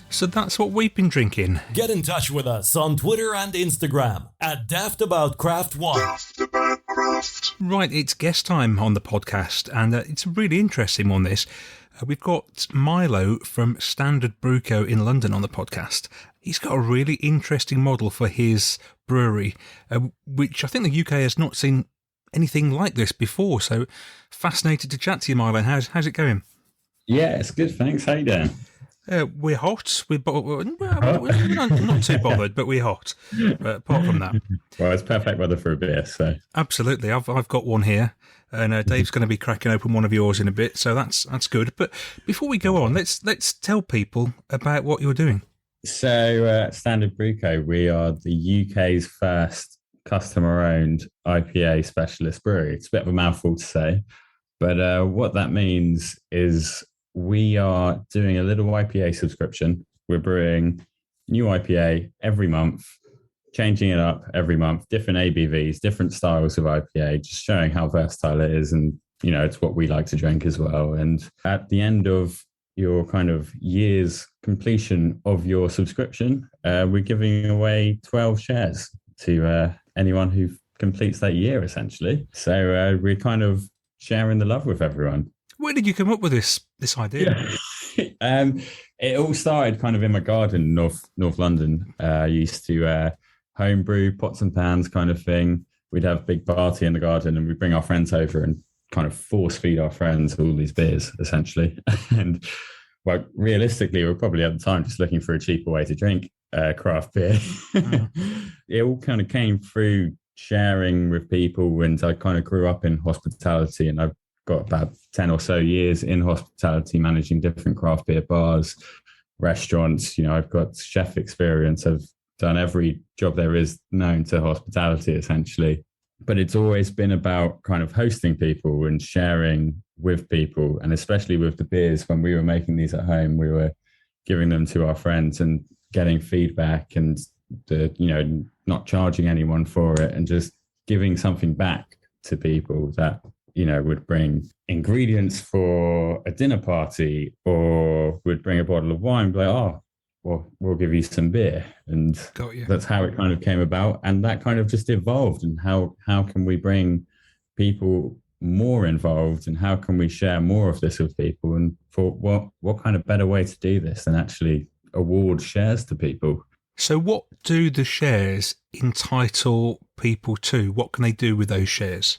So that's what we've been drinking. Get in touch with us on Twitter and Instagram at Daftaboutcraft1. Right, it's guest time on the podcast, and it's a really interesting one, this. We've got Milo from Standard Brew Co. in London on the podcast. He's got a really interesting model for his brewery, which I think the UK has not seen anything like this before. So fascinated to chat to you, Milo. How's it going? Yeah, it's good, thanks. How you doing? We're hot. We're not too bothered, but we're hot. But apart from that, well, it's perfect weather for a beer. So absolutely, I've got one here, and Dave's going to be cracking open one of yours in a bit. So that's good. But before we go on, let's tell people about what you're doing. So Standard Brew Co. We are the UK's first customer-owned IPA specialist brewery. It's a bit of a mouthful to say, but what that means is we are doing a little IPA subscription. We're brewing new IPA every month, changing it up every month, different ABVs, different styles of IPA, just showing how versatile it is. And, you know, it's what we like to drink as well. And at the end of your kind of year's completion of your subscription, we're giving away 12 shares to anyone who completes that year, essentially. So we're kind of sharing the love with everyone. Where did you come up with this idea? Yeah. It all started kind of in my garden, North London. I used to homebrew, pots and pans kind of thing. We'd have a big party in the garden and we'd bring our friends over and kind of force feed our friends all these beers, essentially. And well, realistically, we were probably at the time just looking for a cheaper way to drink craft beer. It all kind of came through sharing with people, and I kind of grew up in hospitality, and I've got about 10 or so years in hospitality, managing different craft beer bars, restaurants. You know, I've got chef experience. I've done every job there is known to hospitality, essentially. But it's always been about kind of hosting people and sharing with people, and especially with the beers. When we were making these at home, we were giving them to our friends and getting feedback, and not charging anyone for it, and just giving something back to people that would bring ingredients for a dinner party or would bring a bottle of wine, be like, oh, well, we'll give you some beer. And that's how it kind of came about. And that kind of just evolved. And how can we bring people more involved, and how can we share more of this with people? And for what kind of better way to do this than actually award shares to people? So what do the shares entitle people to? What can they do with those shares?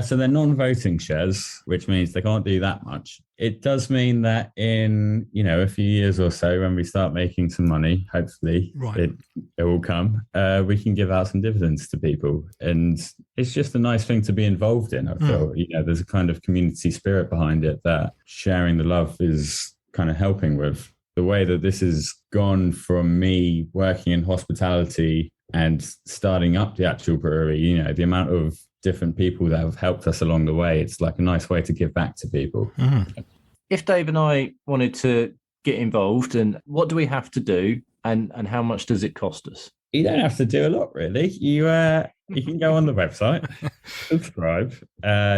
So they're non-voting shares, which means they can't do that much. It does mean that in, a few years or so, when we start making some money, hopefully it will come, we can give out some dividends to people. And it's just a nice thing to be involved in. I feel, there's a kind of community spirit behind it that sharing the love is kind of helping with. The way that this has gone from me working in hospitality and starting up the actual brewery, the amount of different people that have helped us along the way, it's like a nice way to give back to people. If Dave and I wanted to get involved, and what do we have to do, and how much does it cost us? You don't have to do a lot, really. You can go on the website, subscribe,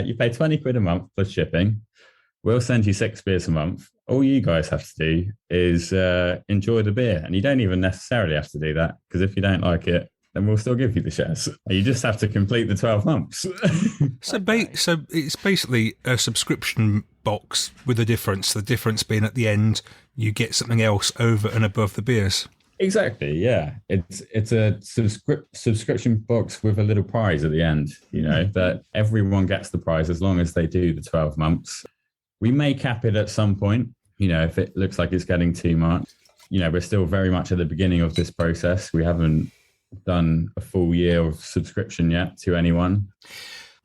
you pay 20 quid a month plus shipping. We'll send you 6 beers a month. All you guys have to do is enjoy the beer, and you don't even necessarily have to do that, because if you don't like it, then we'll still give you the shares. You just have to complete the 12 months. So it's basically a subscription box with a difference. The difference being at the end, you get something else over and above the beers. Exactly, yeah. It's a subscription box with a little prize at the end, that everyone gets the prize as long as they do the 12 months. We may cap it at some point, if it looks like it's getting too much. We're still very much at the beginning of this process. We haven't done a full year of subscription yet to anyone.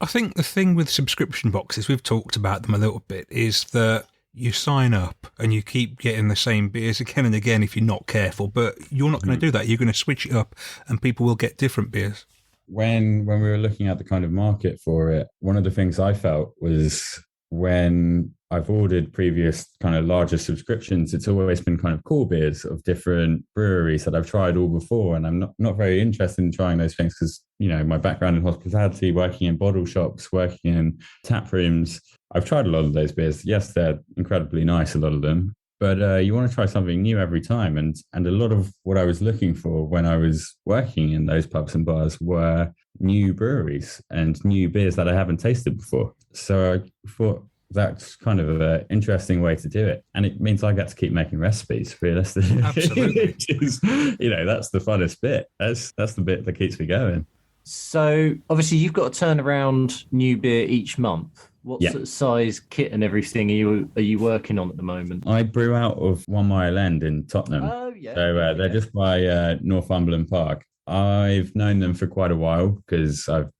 I think the thing with subscription boxes, we've talked about them a little bit, is that you sign up and you keep getting the same beers again and again if you're not careful, but you're not going to do that. You're going to switch it up and people will get different beers. When we were looking at the kind of market for it, one of the things I felt was when I've ordered previous kind of larger subscriptions, it's always been kind of core beers of different breweries that I've tried all before. And I'm not very interested in trying those things because, my background in hospitality, working in bottle shops, working in tap rooms, I've tried a lot of those beers. Yes, they're incredibly nice, a lot of them, but you want to try something new every time. And a lot of what I was looking for when I was working in those pubs and bars were new breweries and new beers that I haven't tasted before. So I thought that's kind of an interesting way to do it. And it means I get to keep making recipes, realistically. Absolutely. Which is, that's the funnest bit. That's the bit that keeps me going. So obviously you've got to turn around new beer each month. What sort of size kit and everything are you working on at the moment? I brew out of 1 Mile End in Tottenham. Oh, yeah. So they're just by Northumberland Park. I've known them for quite a while because I've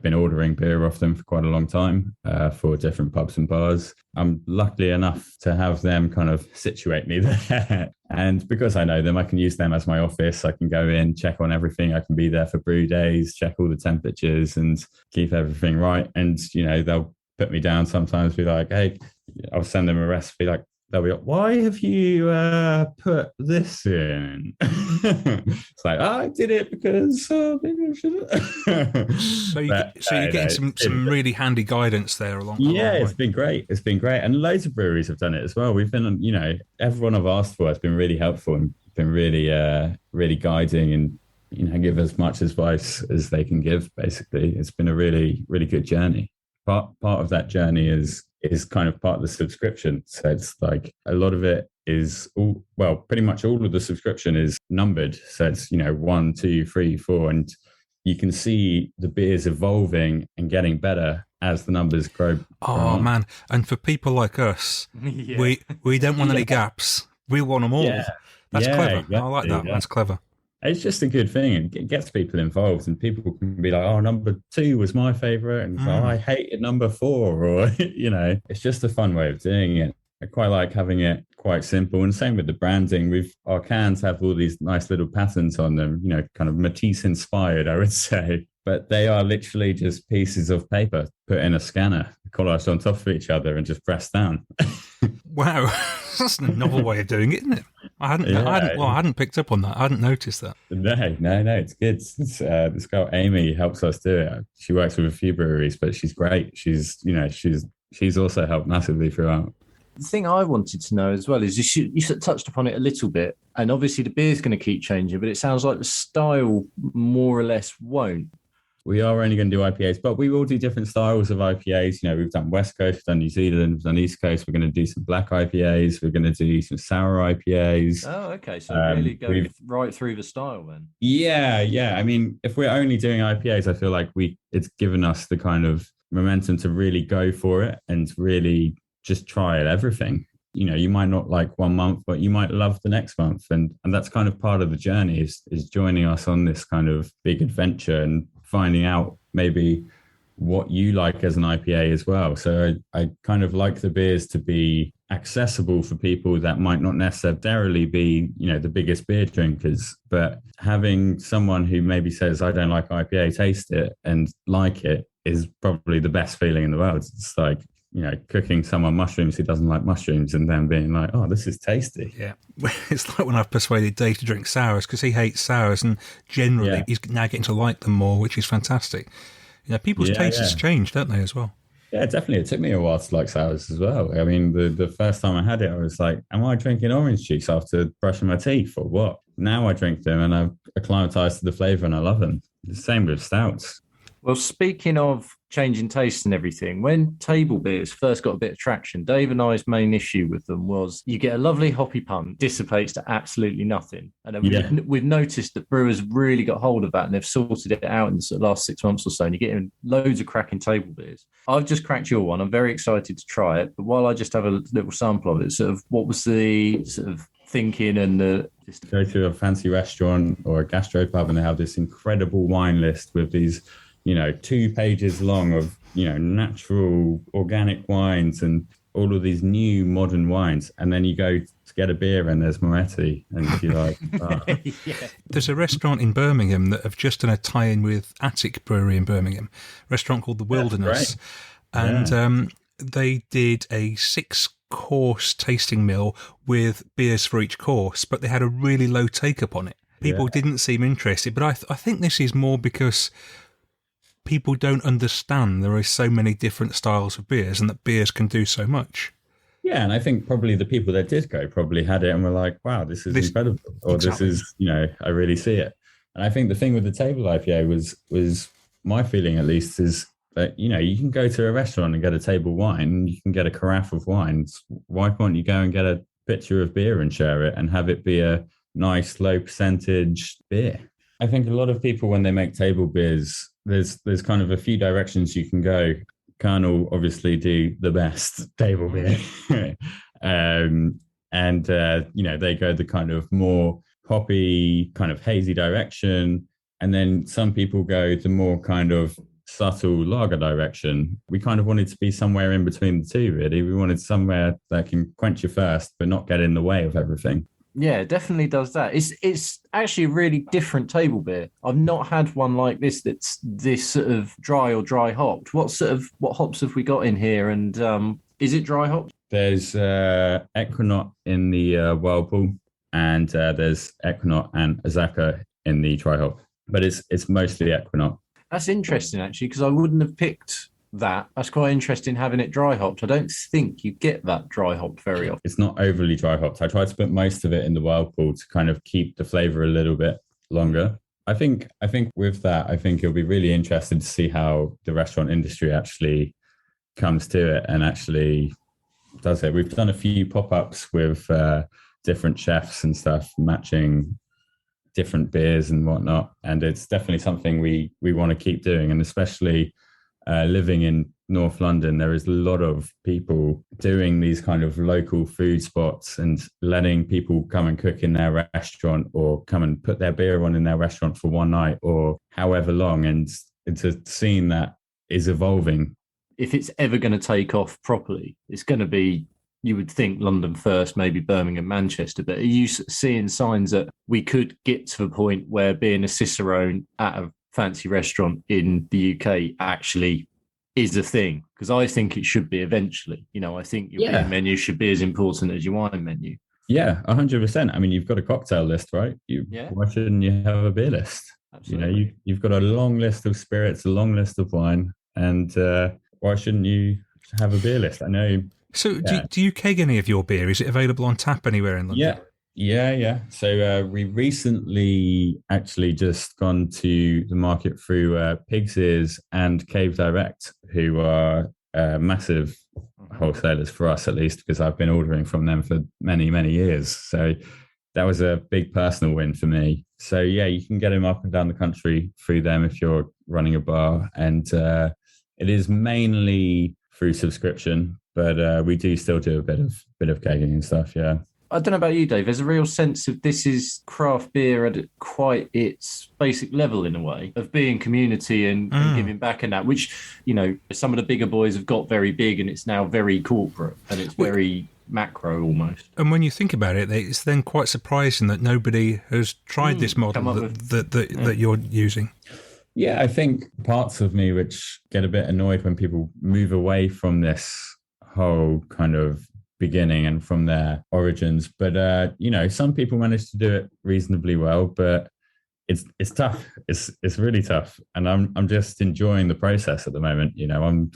been ordering beer off them for quite a long time for different pubs and bars. I'm lucky enough to have them kind of situate me there. And because I know them, I can use them as my office. I can go in, check on everything. I can be there for brew days, check all the temperatures and keep everything right. And, they'll put me down sometimes, be like, hey, I'll send them a recipe, like, they'll be like, why have you put this in? It's like, I did it because maybe I shouldn't. So you're getting some really handy guidance there along. Yeah, it's been great. It's been great. And loads of breweries have done it as well. We've been, everyone I've asked for has been really helpful and been really, really guiding and, give as much advice as they can give, basically. It's been a really, really good journey. Part of that journey is kind of part of the subscription. So it's like a lot of it is pretty much all of the subscription is numbered. So it's, 1, 2, 3, 4, and you can see the beers evolving and getting better as the numbers grow. Oh man. And for people like us, we don't want any gaps. We want them all. Yeah. That's clever. Exactly. I like that. Yeah. That's clever. It's just a good thing, and it gets people involved, and people can be like, oh, number 2 was my favorite, and I hated number 4, or, it's just a fun way of doing it. I quite like having it quite simple, and same with the branding. Our cans have all these nice little patterns on them, kind of Matisse inspired, I would say, but they are literally just pieces of paper put in a scanner, collaged on top of each other and just pressed down. Wow, that's a novel way of doing it, isn't it? I hadn't picked up on that. I hadn't noticed that. No, it's good. This girl Amy helps us do it. She works with a few breweries, but she's great. She's also helped massively throughout. The thing I wanted to know as well is you sort of touched upon it a little bit, and obviously the beer's going to keep changing, but it sounds like the style more or less won't. We are only going to do IPAs, but we will do different styles of IPAs. You know, we've done West Coast, we've done New Zealand, we've done East Coast. We're going to do some black IPAs. We're going to do some sour IPAs. Oh, okay. So really go right through the style then. Yeah. I mean, if we're only doing IPAs, I feel like it's given us the kind of momentum to really go for it and really just try everything. You know, you might not like one month, but you might love the next month. And that's kind of part of the journey is joining us on this kind of big adventure and finding out maybe what you like as an IPA as well. So I kind of like the beers to be accessible for people that might not necessarily be, you know, the biggest beer drinkers, but having someone who maybe says, I don't like IPA, taste it and like it is probably the best feeling in the world. It's like, you know, cooking someone mushrooms who doesn't like mushrooms and then being like, oh, this is tasty. Yeah. It's like when I've persuaded Dave to drink sours because he hates sours and generally he's now getting to like them more, which is fantastic. You know, people's tastes change, don't they, as well? Yeah, definitely. It took me a while to like sours as well. I mean, the first time I had it, I was like, am I drinking orange juice after brushing my teeth or what? Now I drink them and I've acclimatized to the flavour and I love them. The same with stouts. Well, speaking of changing tastes and everything, when table beers first got a bit of traction, Dave and I's main issue with them was you get a lovely hoppy punt, dissipates to absolutely nothing. And then we've noticed that brewers really got hold of that and they've sorted it out in the sort of last 6 months or so, and you're getting loads of cracking table beers. I've just cracked your one. I'm very excited to try it. But while I just have a little sample of it, sort of what was the sort of thinking and the... Go to a fancy restaurant or a gastropub and they have this incredible wine list with these... 2 pages long of, natural organic wines and all of these new modern wines. And then you go to get a beer and there's Moretti and you're like, oh. There's a restaurant in Birmingham that have just done a tie-in with Attic Brewery in Birmingham, a restaurant called The Wilderness. And they did a 6-course tasting meal with beers for each course, but they had a really low take-up on it. People didn't seem interested, but I think this is more because... people don't understand there are so many different styles of beers and that beers can do so much. Yeah, and I think probably the people that did go probably had it and were like, wow, this is incredible. Or exactly. This is, I really see it. And I think the thing with the table IPA was my feeling at least is that, you can go to a restaurant and get a table wine and you can get a carafe of wines. Why can't you go and get a pitcher of beer and share it and have it be a nice low percentage beer? I think a lot of people, when they make table beers, there's kind of a few directions you can go. Colonel obviously do the best table beer. They go the kind of more hoppy, kind of hazy direction. And then some people go the more kind of subtle lager direction. We kind of wanted to be somewhere in between the two, really. We wanted somewhere that can quench your thirst, but not get in the way of everything. Yeah, it definitely does that. It's actually a really different table beer. I've not had one like this that's this sort of dry or dry hopped. What hops have we got in here? And is it dry hopped? There's Equinox in the Whirlpool, and there's Equinox and Azaka in the dry hop. But it's mostly Equinox. That's interesting, actually, because I wouldn't have picked that. That's quite interesting having it dry hopped. I don't think you get that dry hopped very often. It's not overly dry hopped. I tried to put most of it in the Whirlpool to kind of keep the flavor a little bit longer. I think with that, I think it'll be really interesting to see how the restaurant industry actually comes to it and actually does it. We've done a few pop-ups with different chefs and stuff, matching different beers and whatnot. And it's definitely something we want to keep doing. And especially living in North London, there is a lot of people doing these kind of local food spots and letting people come and cook in their restaurant or come and put their beer on in their restaurant for one night or however long. And it's a scene that is evolving. If it's ever going to take off properly, it's going to be, you would think, London first, maybe Birmingham, Manchester. But are you seeing signs that we could get to the point where being a cicerone at a fancy restaurant in the UK actually is a thing? Because I think it should be eventually. I think your beer menu should be as important as your wine menu. Yeah, 100%. I mean, you've got a cocktail list, right? Yeah. Why shouldn't you have a beer list? Absolutely. You've got a long list of spirits, a long list of wine, and why shouldn't you have a beer list? I know. So, Yeah. do you keg any of your beer? Is it available on tap anywhere in London? Yeah. So we recently actually just gone to the market through Pig's Ears and Cave Direct, who are massive wholesalers for us, at least, because I've been ordering from them for many, many years. So that was a big personal win for me. So yeah, you can get them up and down the country through them if you're running a bar, and it is mainly through subscription, but we do still do a bit of kegging and stuff. Yeah. I don't know about you, Dave. There's a real sense of this is craft beer at quite its basic level, in a way, of being community and giving back and that, which, some of the bigger boys have got very big and it's now very corporate and it's very macro almost. And when you think about it, it's then quite surprising that nobody has tried this model that you're using. Yeah, I think parts of me which get a bit annoyed when people move away from this whole kind of beginning and from their origins, but some people manage to do it reasonably well, but it's tough. It's really tough, and I'm just enjoying the process at the moment.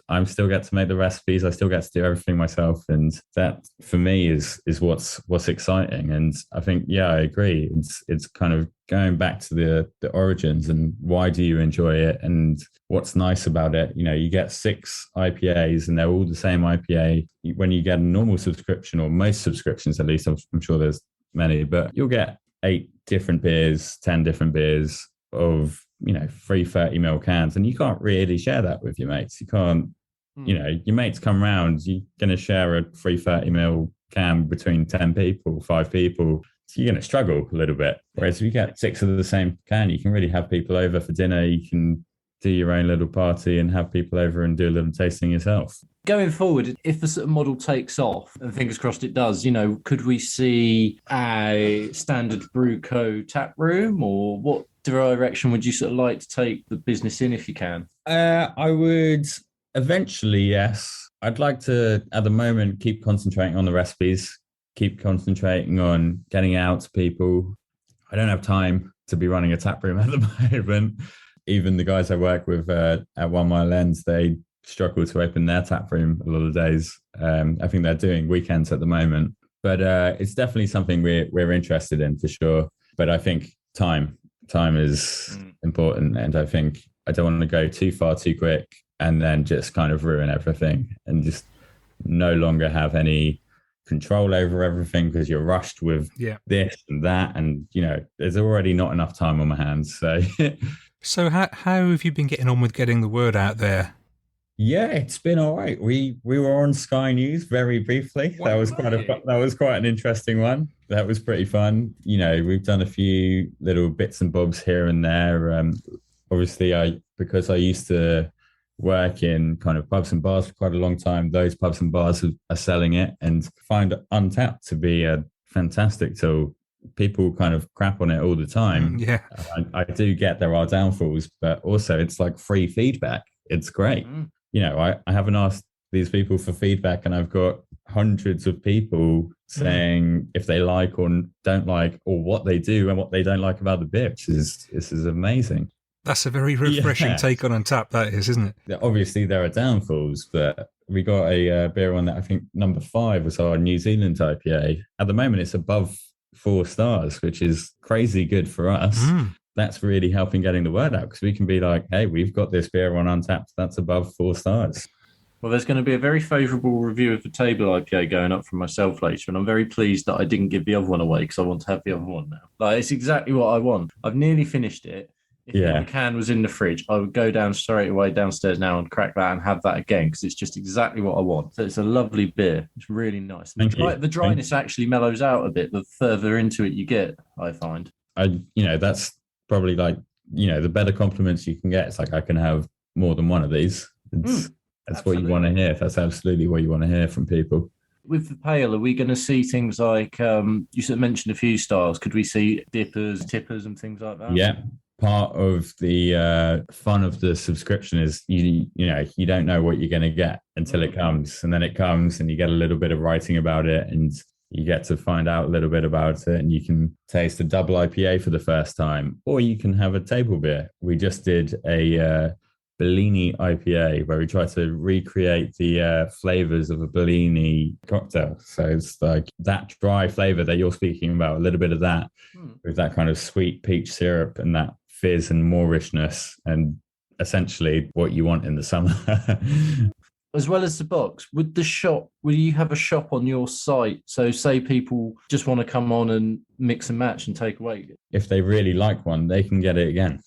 I'm still get to make the recipes. I still get to do everything myself, and that for me is what's exciting. And I think, yeah, I agree. It's kind of going back to the origins and why do you enjoy it and what's nice about it. You get 6 IPAs and they're all the same IPA. When you get a normal subscription, or most subscriptions at least, I'm sure there's many, but you'll get 8 different beers, 10 different beers of, 3 30ml cans. And you can't really share that with your mates. You can't, your mates come round, you're going to share a 3 30ml can between 10 people, 5 people. So you're going to struggle a little bit. Whereas if you get 6 of the same can, you can really have people over for dinner. You can do your own little party and have people over and do a little tasting yourself. Going forward, if the sort of model takes off, and fingers crossed it does, could we see a standard Brew Co tap room, or what direction would you sort of like to take the business in if you can? I would eventually, yes. I'd like to, at the moment, keep concentrating on the recipes, keep concentrating on getting out to people. I don't have time to be running a tap room at the moment. Even the guys I work with at 1 Mile Ends, they struggle to open their tap room a lot of days. I think they're doing weekends at the moment, but it's definitely something we're interested in for sure. But I think time is important, and I think I don't want to go too far too quick and then just kind of ruin everything and just no longer have any control over everything because you're rushed with this and that, and there's already not enough time on my hands. So how have you been getting on with getting the word out there? Yeah, it's been all right. We were on Sky News very briefly. That was quite an interesting one. That was pretty fun. We've done a few little bits and bobs here and there. Obviously, because I used to work in kind of pubs and bars for quite a long time, those pubs and bars are selling it, and find Untapped to be a fantastic tool. People kind of crap on it all the time. Yeah, I do get there are downfalls, but also it's like free feedback. It's great. I haven't asked these people for feedback, and I've got hundreds of people saying if they like or don't like, or what they do and what they don't like about the beer. This is amazing. That's a very refreshing take on Untapped, that is, isn't it? Obviously, there are downfalls, but we got a beer on that. I think number 5 was our New Zealand IPA. At the moment, it's above 4 stars, which is crazy good for us. That's really helping getting the word out, because we can be like, hey, we've got this beer on Untapped that's above 4 stars. Well, there's going to be a very favourable review of the table IPA going up from myself later, and I'm very pleased that I didn't give the other one away because I want to have the other one now. It's exactly what I want. I've nearly finished it. If the can was in the fridge, I would go down straight away downstairs now and crack that and have that again, because it's just exactly what I want. So it's a lovely beer. It's really nice. The dryness actually mellows out a bit the further into it you get, I find. That's probably the better compliments you can get. It's like, I can have more than one of these. That's what you want to hear. That's absolutely what you want to hear from people. With the pale, are we going to see things like, you sort of mentioned a few styles. Could we see dippers, tippers and things like that? Yeah. Part of the fun of the subscription is you don't know what you're going to get until it comes, and then it comes and you get a little bit of writing about it, and You get to find out a little bit about it, and you can taste a double IPA for the first time, or you can have a table beer. We just did a Bellini IPA where we try to recreate the flavors of a Bellini cocktail. So it's like that dry flavor that you're speaking about, a little bit of that with that kind of sweet peach syrup and that fizz and moorishness, and essentially what you want in the summer. As well as the box, will you have a shop on your site? So say people just want to come on and mix and match and take away. If they really like one, they can get it again,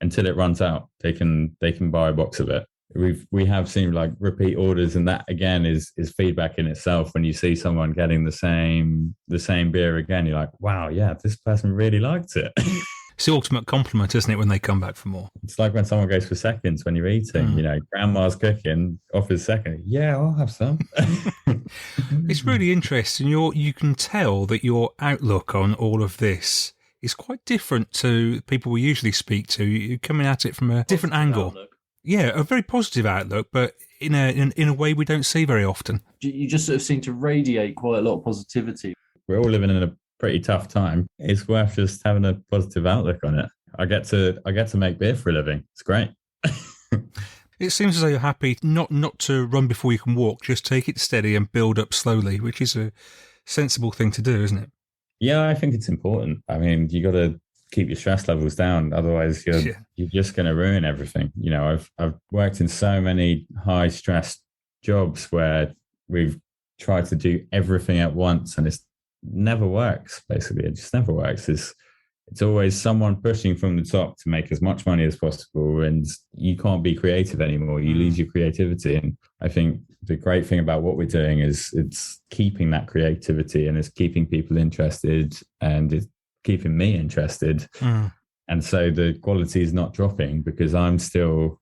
until it runs out. They can buy a box of it. We have seen like repeat orders, and that again is feedback in itself. When you see someone getting the same beer again, you're like, wow, yeah, this person really liked it. It's the ultimate compliment, isn't it, when they come back for more? It's like when someone goes for seconds when you're eating, grandma's cooking, offers second. Yeah, I'll have some. It's really interesting. You can tell that your outlook on all of this is quite different to people we usually speak to. You're coming at it from a different angle. Outlook. Yeah, a very positive outlook, but in a way we don't see very often. You just sort of seem to radiate quite a lot of positivity. We're all living in a pretty tough time. It's worth just having a positive outlook on it. I get to make beer for a living. It's great. It seems as though you're happy not to run before you can walk, just take it steady and build up slowly, which is a sensible thing to do, isn't it? Yeah, I think it's important. I mean, you got to keep your stress levels down, otherwise you're just going to ruin everything. I've worked in so many high stress jobs where we've tried to do everything at once, and it's never works. Basically, it just never works. It's always someone pushing from the top to make as much money as possible, and you can't be creative anymore. You lose your creativity. And I think the great thing about what we're doing is it's keeping that creativity, and it's keeping people interested, and it's keeping me interested. And so the quality is not dropping because I'm still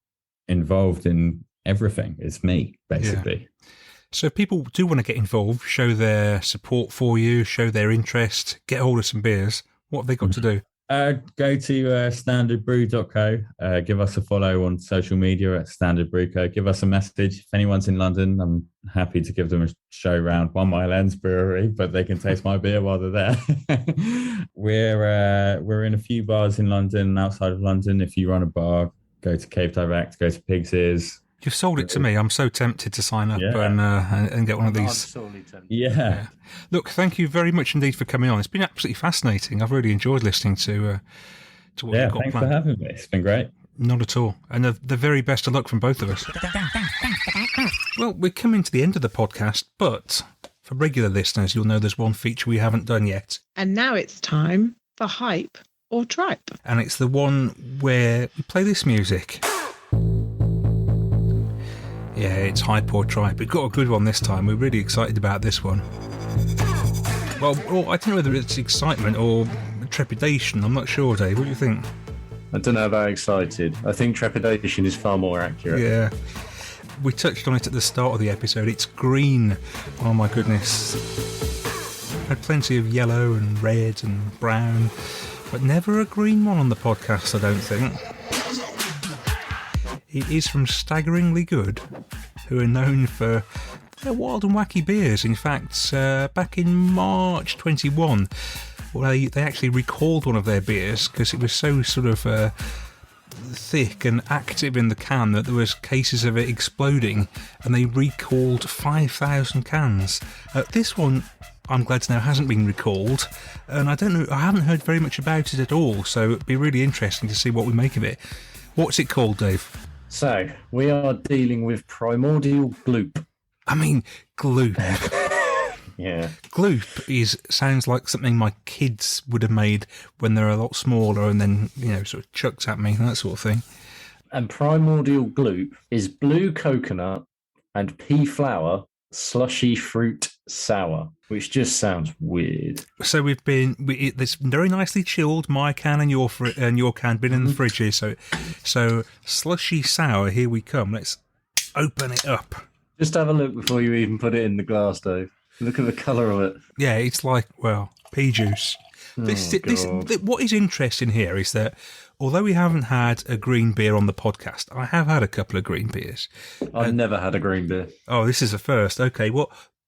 involved in everything. It's me, basically. Yeah. So if people do want to get involved, show their support for you, show their interest, get hold of some beers, what have they got to do? Go to standardbrew.co. Give us a follow on social media at standardbrewco. Give us a message. If anyone's in London, I'm happy to give them a show round 1 Mile End's brewery, but they can taste my beer while they're there. We're in a few bars in London and outside of London. If you run a bar, go to Cave Direct, go to Pig's Ears. You've sold it to me. I'm so tempted to sign up and get one of these. I'm sorely tempted. Yeah. Look, thank you very much indeed for coming on. It's been absolutely fascinating. I've really enjoyed listening to what you've got thanks planned. for having me. It's been great. Not at all. And the very best of luck from both of us. Well, we're coming to the end of the podcast, but for regular listeners, you'll know there's one feature we haven't done yet. And now it's time for Hype or Tripe. And it's the one where we play this music. Yeah, it's Hype or Tripe. We've got a good one this time. We're really excited about this one. Well, I don't know whether it's excitement or trepidation. I'm not sure, Dave. What do you think? I don't know about excited. I think trepidation is far more accurate. Yeah. We touched on it at the start of the episode. It's green. Oh, my goodness. Had plenty of yellow and red and brown, but never a green one on the podcast, I don't think. It is from Staggeringly Good, who are known for their wild and wacky beers. In fact, back in March 21, they actually recalled one of their beers because it was so sort of thick and active in the can that there was cases of it exploding, and they recalled 5,000 cans. This one, I'm glad to know, hasn't been recalled, and I haven't heard very much about it at all, so it'd be really interesting to see what we make of it. What's it called, Dave? So, we are dealing with Primordial Gloop. I mean, gloop. Yeah. Gloop sounds like something my kids would have made when they're a lot smaller and then, sort of chucks at me, that sort of thing. And Primordial Gloop is blue coconut and pea flower slushy fruit sour, which just sounds weird. So it's very nicely chilled. My can and your can been in the fridge here. So slushy sour. Here we come. Let's open it up. Just have a look before you even put it in the glass, Dave. Look at the colour of it. Yeah, it's like pea juice. What is interesting here is that although we haven't had a green beer on the podcast, I have had a couple of green beers. I've never had a green beer. Oh, this is a first. Okay,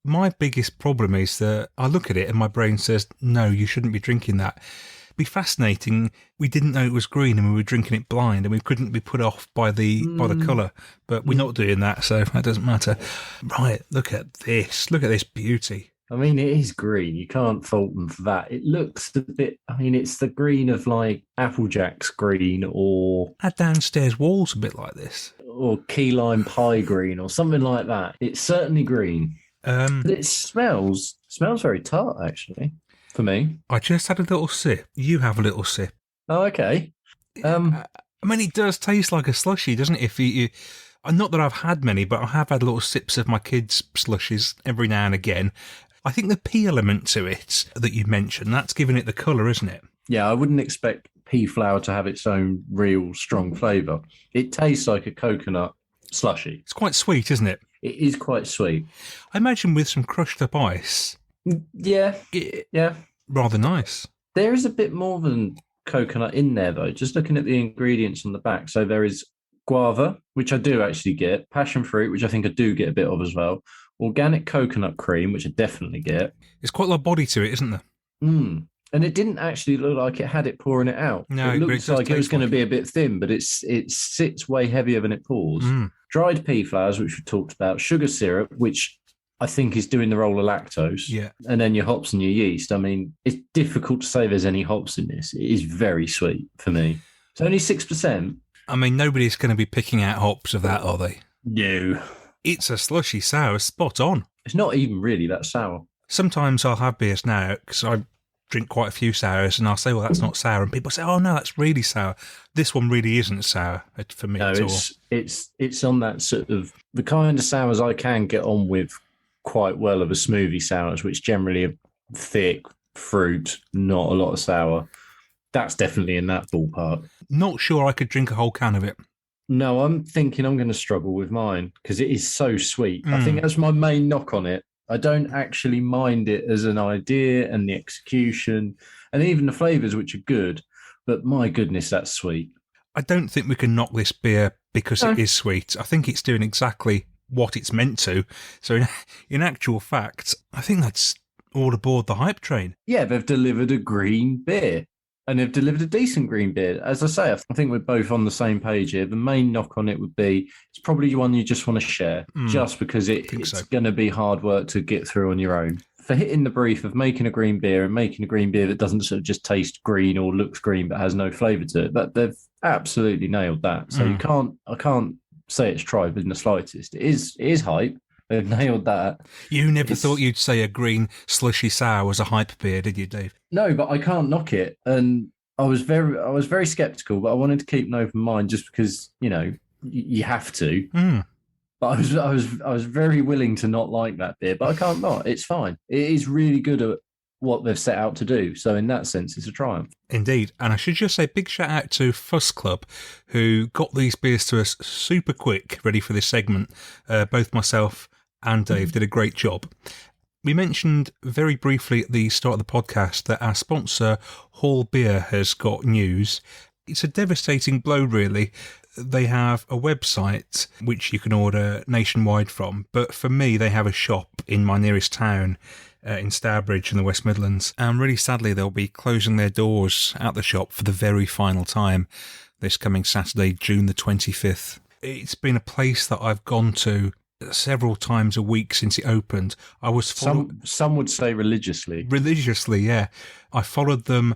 My biggest problem is that I look at it and my brain says, no, you shouldn't be drinking that. It'd be fascinating. We didn't know it was green and we were drinking it blind and we couldn't be put off by the colour. But we're not doing that, so that doesn't matter. Right, look at this. Look at this beauty. I mean, it is green. You can't fault them for that. It looks a bit, I mean, it's the green of like Applejack's green or... Our downstairs wall's a bit like this. Or key lime pie green or something like that. It's certainly green. But it smells very tart, actually, for me. I just had a little sip. You have a little sip. Oh, okay. I mean, it does taste like a slushie, doesn't it? If you not that I've had many, but I have had little sips of my kids' slushies every now and again. I think the pea element to it that you mentioned, that's giving it the colour, isn't it? Yeah, I wouldn't expect pea flour to have its own real strong flavour. It tastes like a coconut slushie. It's quite sweet, isn't it? It is quite sweet. I imagine with some crushed up ice. Yeah. Rather nice. There is a bit more than coconut in there, though. Just looking at the ingredients on the back. So there is guava, which I do actually get. Passion fruit, which I think I do get a bit of as well. Organic coconut cream, which I definitely get. It's quite a lot of body to it, isn't there? And it didn't actually look like it had it pouring it out. No, it looks like it was going to be a bit thin, but it sits way heavier than it pours. Dried pea flours, which we talked about. Sugar syrup, which I think is doing the role of lactose. Yeah. And then your hops and your yeast. I mean, it's difficult to say there's any hops in this. It is very sweet for me. It's only 6%. I mean, nobody's going to be picking out hops of that, are they? No. It's a slushy sour, spot on. It's not even really that sour. Sometimes I'll have beers now because I drink quite a few sours and I'll say, well, that's not sour. And people say, oh, no, that's really sour. This one really isn't sour for me at all. It's on that sort of the kind of sours I can get on with quite well of a smoothie sours, which generally are thick fruit, not a lot of sour. That's definitely in that ballpark. Not sure I could drink a whole can of it. No, I'm thinking I'm going to struggle with mine because it is so sweet. I think that's my main knock on it. I don't actually mind it as an idea and the execution and even the flavours, which are good. But my goodness, that's sweet. I don't think we can knock this beer because it is sweet. I think it's doing exactly what it's meant to. So in actual fact, I think that's all aboard the hype train. Yeah, they've delivered a green beer. And they've delivered a decent green beer. As I say, I think we're both on the same page here. The main knock on it would be it's probably one you just want to share, just because it's going to be hard work to get through on your own. For hitting the brief of making a green beer and making a green beer that doesn't sort of just taste green or looks green but has no flavour to it, but they've absolutely nailed that. So I can't say it's Tripe in the slightest. It is hype. They've nailed that. You never thought you'd say a green slushy sour was a hype beer, did you, Dave? No, but I can't knock it. And I was very skeptical, but I wanted to keep an open mind just because, you know, you have to. But I was very willing to not like that beer, but I can't not. It's fine. It is really good at what they've set out to do. So in that sense, it's a triumph. Indeed. And I should just say big shout out to Fuss Club, who got these beers to us super quick, ready for this segment. Both myself and Dave did a great job. We mentioned very briefly at the start of the podcast that our sponsor, Hall Beer, has got news. It's a devastating blow, really. They have a website which you can order nationwide from, but for me, they have a shop in my nearest town in Stourbridge in the West Midlands. And really sadly, they'll be closing their doors at the shop for the very final time this coming Saturday, June the 25th. It's been a place that I've gone to several times a week since it opened. I was some would say religiously. Religiously, yeah. I followed them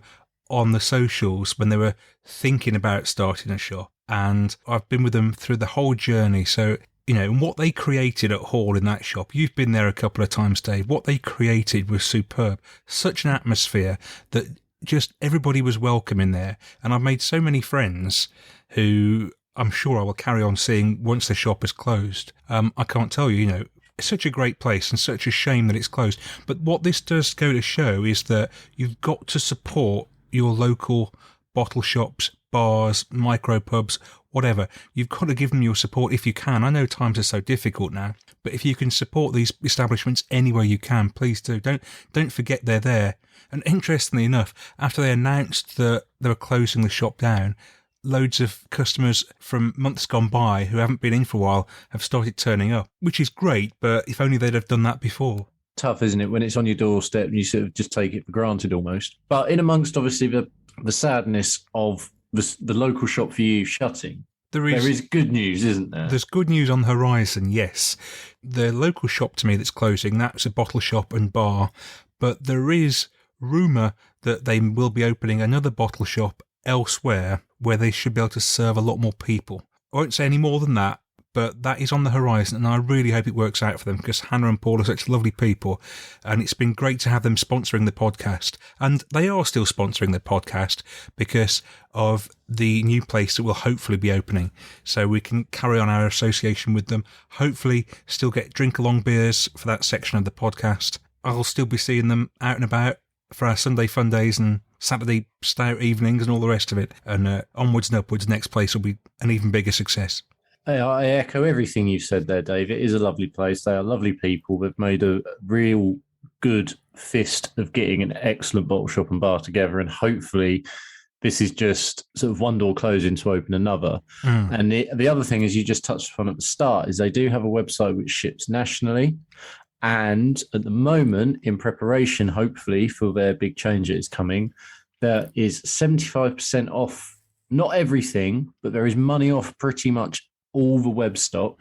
on the socials when they were thinking about starting a shop, and I've been with them through the whole journey. So, you know, and what they created at Hall in that shop, you've been there a couple of times, Dave. What they created was superb. Such an atmosphere that just everybody was welcome in there. And I've made so many friends who I'm sure I will carry on seeing once the shop is closed. I can't tell you, you know, it's such a great place and such a shame that it's closed. But what this does go to show is that you've got to support your local bottle shops, bars, micro pubs, whatever. You've got to give them your support if you can. I know times are so difficult now, but if you can support these establishments any way you can, please do. Don't forget they're there. And interestingly enough, after they announced that they were closing the shop down, loads of customers from months gone by who haven't been in for a while have started turning up, which is great, but if only they'd have done that before. tough, isn't it, when it's on your doorstep and you sort of just take it for granted almost. But in amongst, obviously, the sadness of the local shop for you shutting, there is good news, isn't there? There's good news on the horizon, yes. The local shop to me that's closing, that's a bottle shop and bar, but there is rumour that they will be opening another bottle shop elsewhere where they should be able to serve a lot more people. I won't say any more than that, but that is on the horizon, and I really hope it works out for them, because Hannah and Paul are such lovely people, and it's been great to have them sponsoring the podcast. And they are still sponsoring the podcast because of the new place that will hopefully be opening, so we can carry on our association with them, hopefully still get drink-along beers for that section of the podcast. I'll still be seeing them out and about for our Sunday fun days and Saturday stout evenings and all the rest of it. And onwards and upwards, next place will be an even bigger success. I echo everything you said there, Dave. It is a lovely place. They are lovely people. They've made a real good fist of getting an excellent bottle shop and bar together. And hopefully this is just sort of one door closing to open another. And the other thing, as you just touched upon at the start, is they do have a website which ships nationally. And at the moment, in preparation, hopefully, for their big change that is coming, there is 75% off, not everything, but there is money off pretty much all the web stock.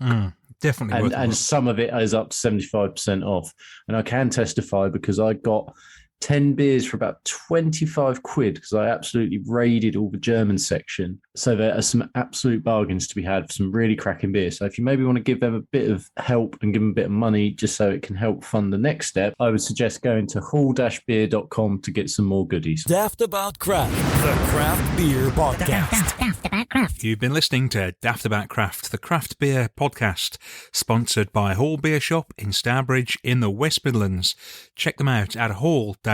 Definitely. And some of it is up to 75% off. And I can testify because I got 10 beers for about 25 quid because I absolutely raided all the German section. So there are some absolute bargains to be had for some really cracking beer. So if you maybe want to give them a bit of help and give them a bit of money just so it can help fund the next step, I would suggest going to hall-beer.com to get some more goodies. Daft About Craft, the craft beer podcast. Daft About Craft. You've been listening to Daft About Craft, the craft beer podcast, sponsored by Hall Beer Shop in Stourbridge in the West Midlands. Check them out at hall-beer.com.